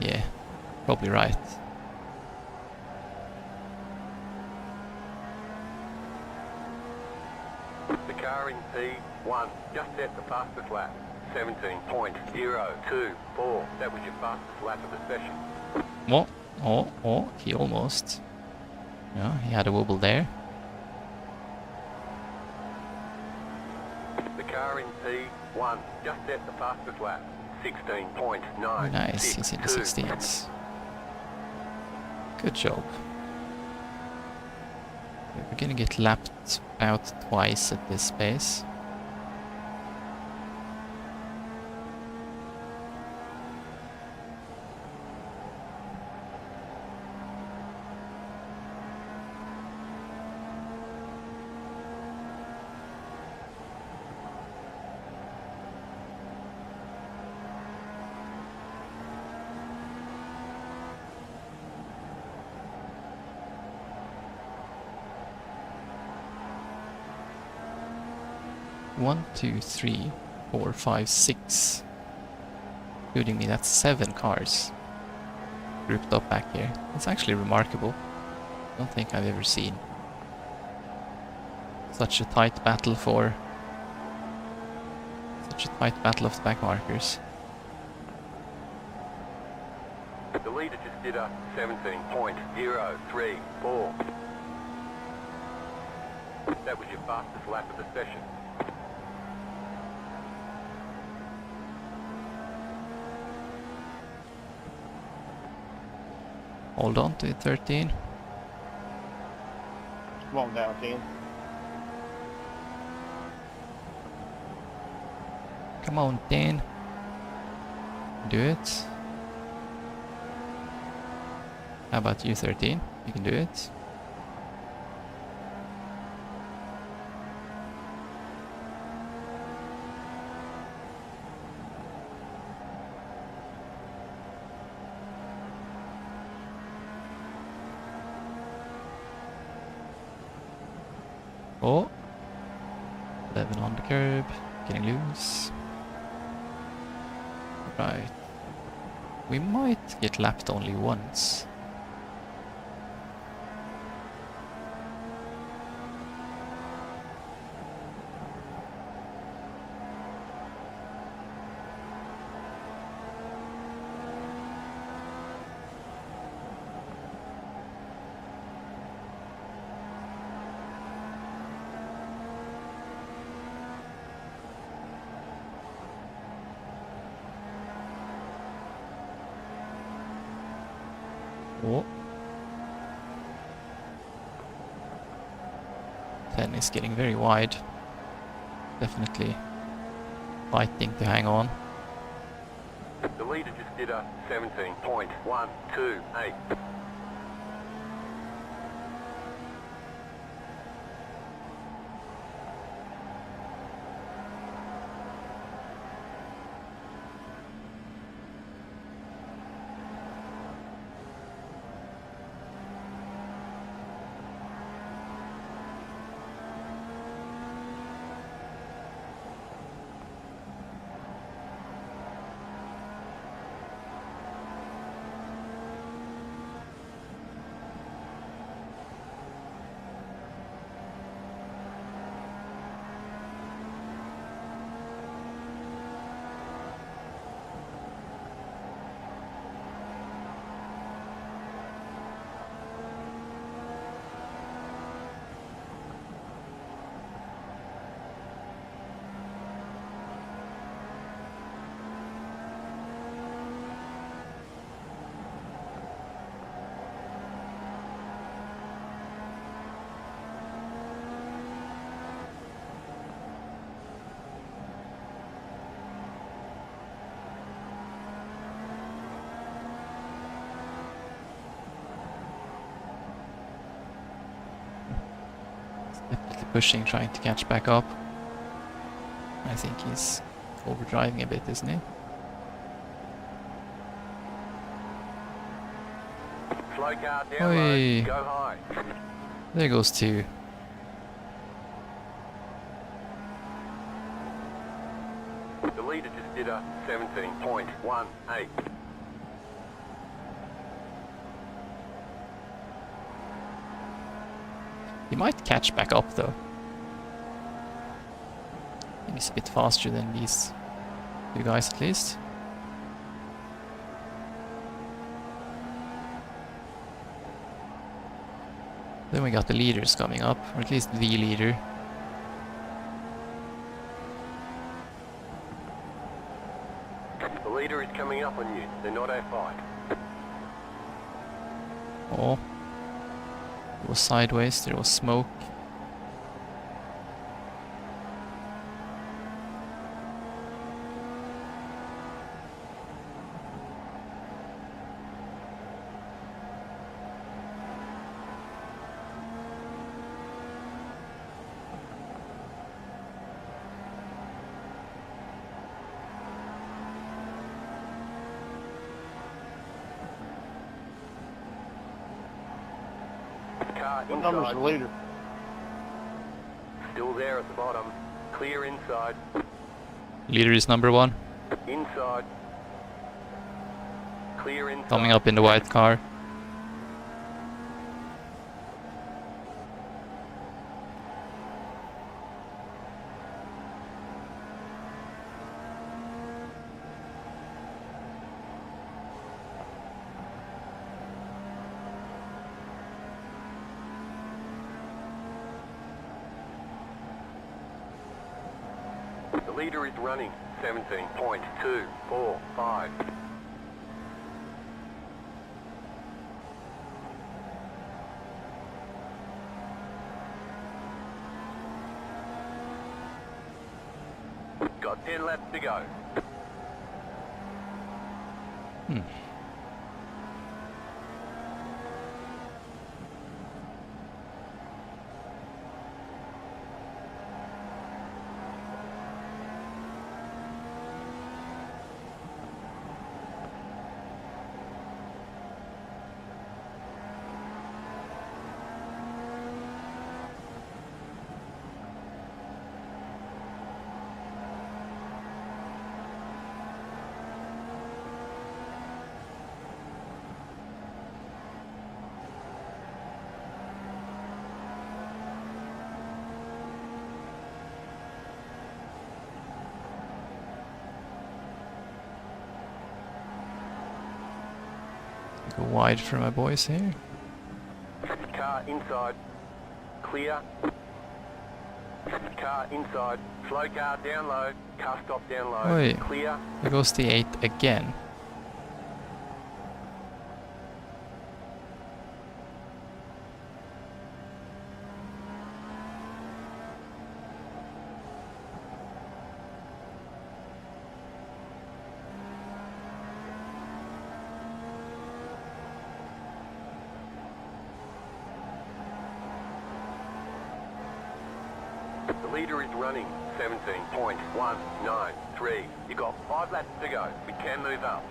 Yeah, probably right. P1, just set the fastest lap. 17.024. That was your fastest lap of the session. He almost. Yeah, he had a wobble there. The car in P1, just set the fastest lap. 16.9. Nice, he's in the 16s. Good job. We're gonna get lapped out twice at this pace. One, two, three, 4, 5, 6. Including me, that's 7 cars grouped up back here. It's actually remarkable. I don't think I've ever seen such a tight battle of the back markers. The leader just did a 17.034. That was your fastest lap of the session. Hold on to it, 13. Come on down, team. Come on, Dan. Do it. How about you, 13? You can do it. Oh, 11 on the curb, getting loose. Right, we might get lapped only once. Oh. 10 is getting very wide. Definitely fighting to hang on. The leader just did a 17.128. Definitely pushing, trying to catch back up. I think he's overdriving a bit, isn't he? Slow car down Oi. low, go high. There goes 2. The leader just did a 17.18. He might catch back up though. He's a bit faster than these two guys at least. Then we got the leaders coming up, or at least the leader. The leader is coming up on you. They're not our fight. Oh. It was sideways, there was smoke. Car What number's inside. the leader? Still there at the bottom. Clear inside. Leader is number 1, Inside. Clear inside. coming up in the white car. The leader is running 17.245. Got 10 laps to go. Go wide for my boys here. Car inside. Clear. Car inside. Slow car down low. Car stop down low. Oi. Clear. There goes the 8 again. The leader is running 17.193. You got 5 laps to go. We can move up.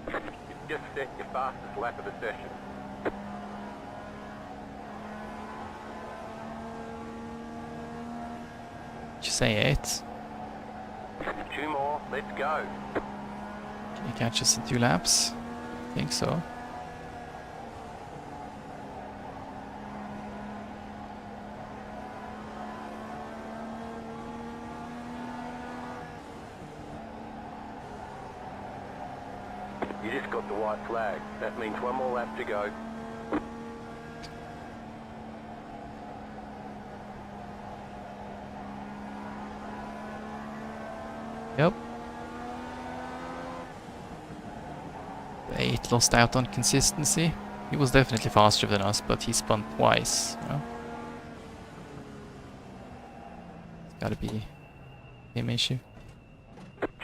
You've just set your fastest lap of the session. Did you say 8? 2 more. Let's go. Can you catch us in 2 laps? I think so. You just got the white flag. That means 1 more lap to go. Yep. The 8 lost out on consistency. He was definitely faster than us, but he spun twice, you know? It's gotta be him issue.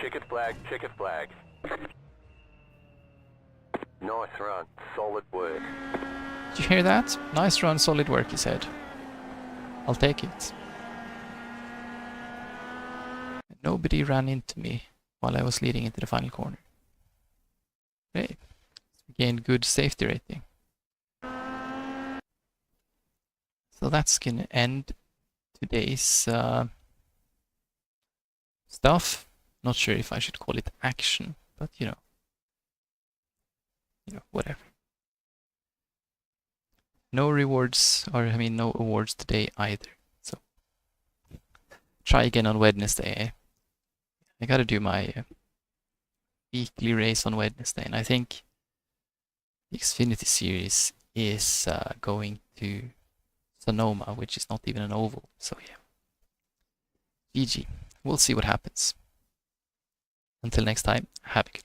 Checkered flag, checkered flag. Nice run. Solid work. Did you hear that? Nice run, solid work, he said. I'll take it. Nobody ran into me while I was leading into the final corner. Great. We gained good safety rating. So that's gonna end today's stuff. Not sure if I should call it action, but whatever. No rewards, or I mean no awards today either. So try again on Wednesday. Eh? I gotta do my weekly race on Wednesday, and I think the Xfinity Series is going to Sonoma, which is not even an oval. So yeah, GG. We'll see what happens. Until next time, have a good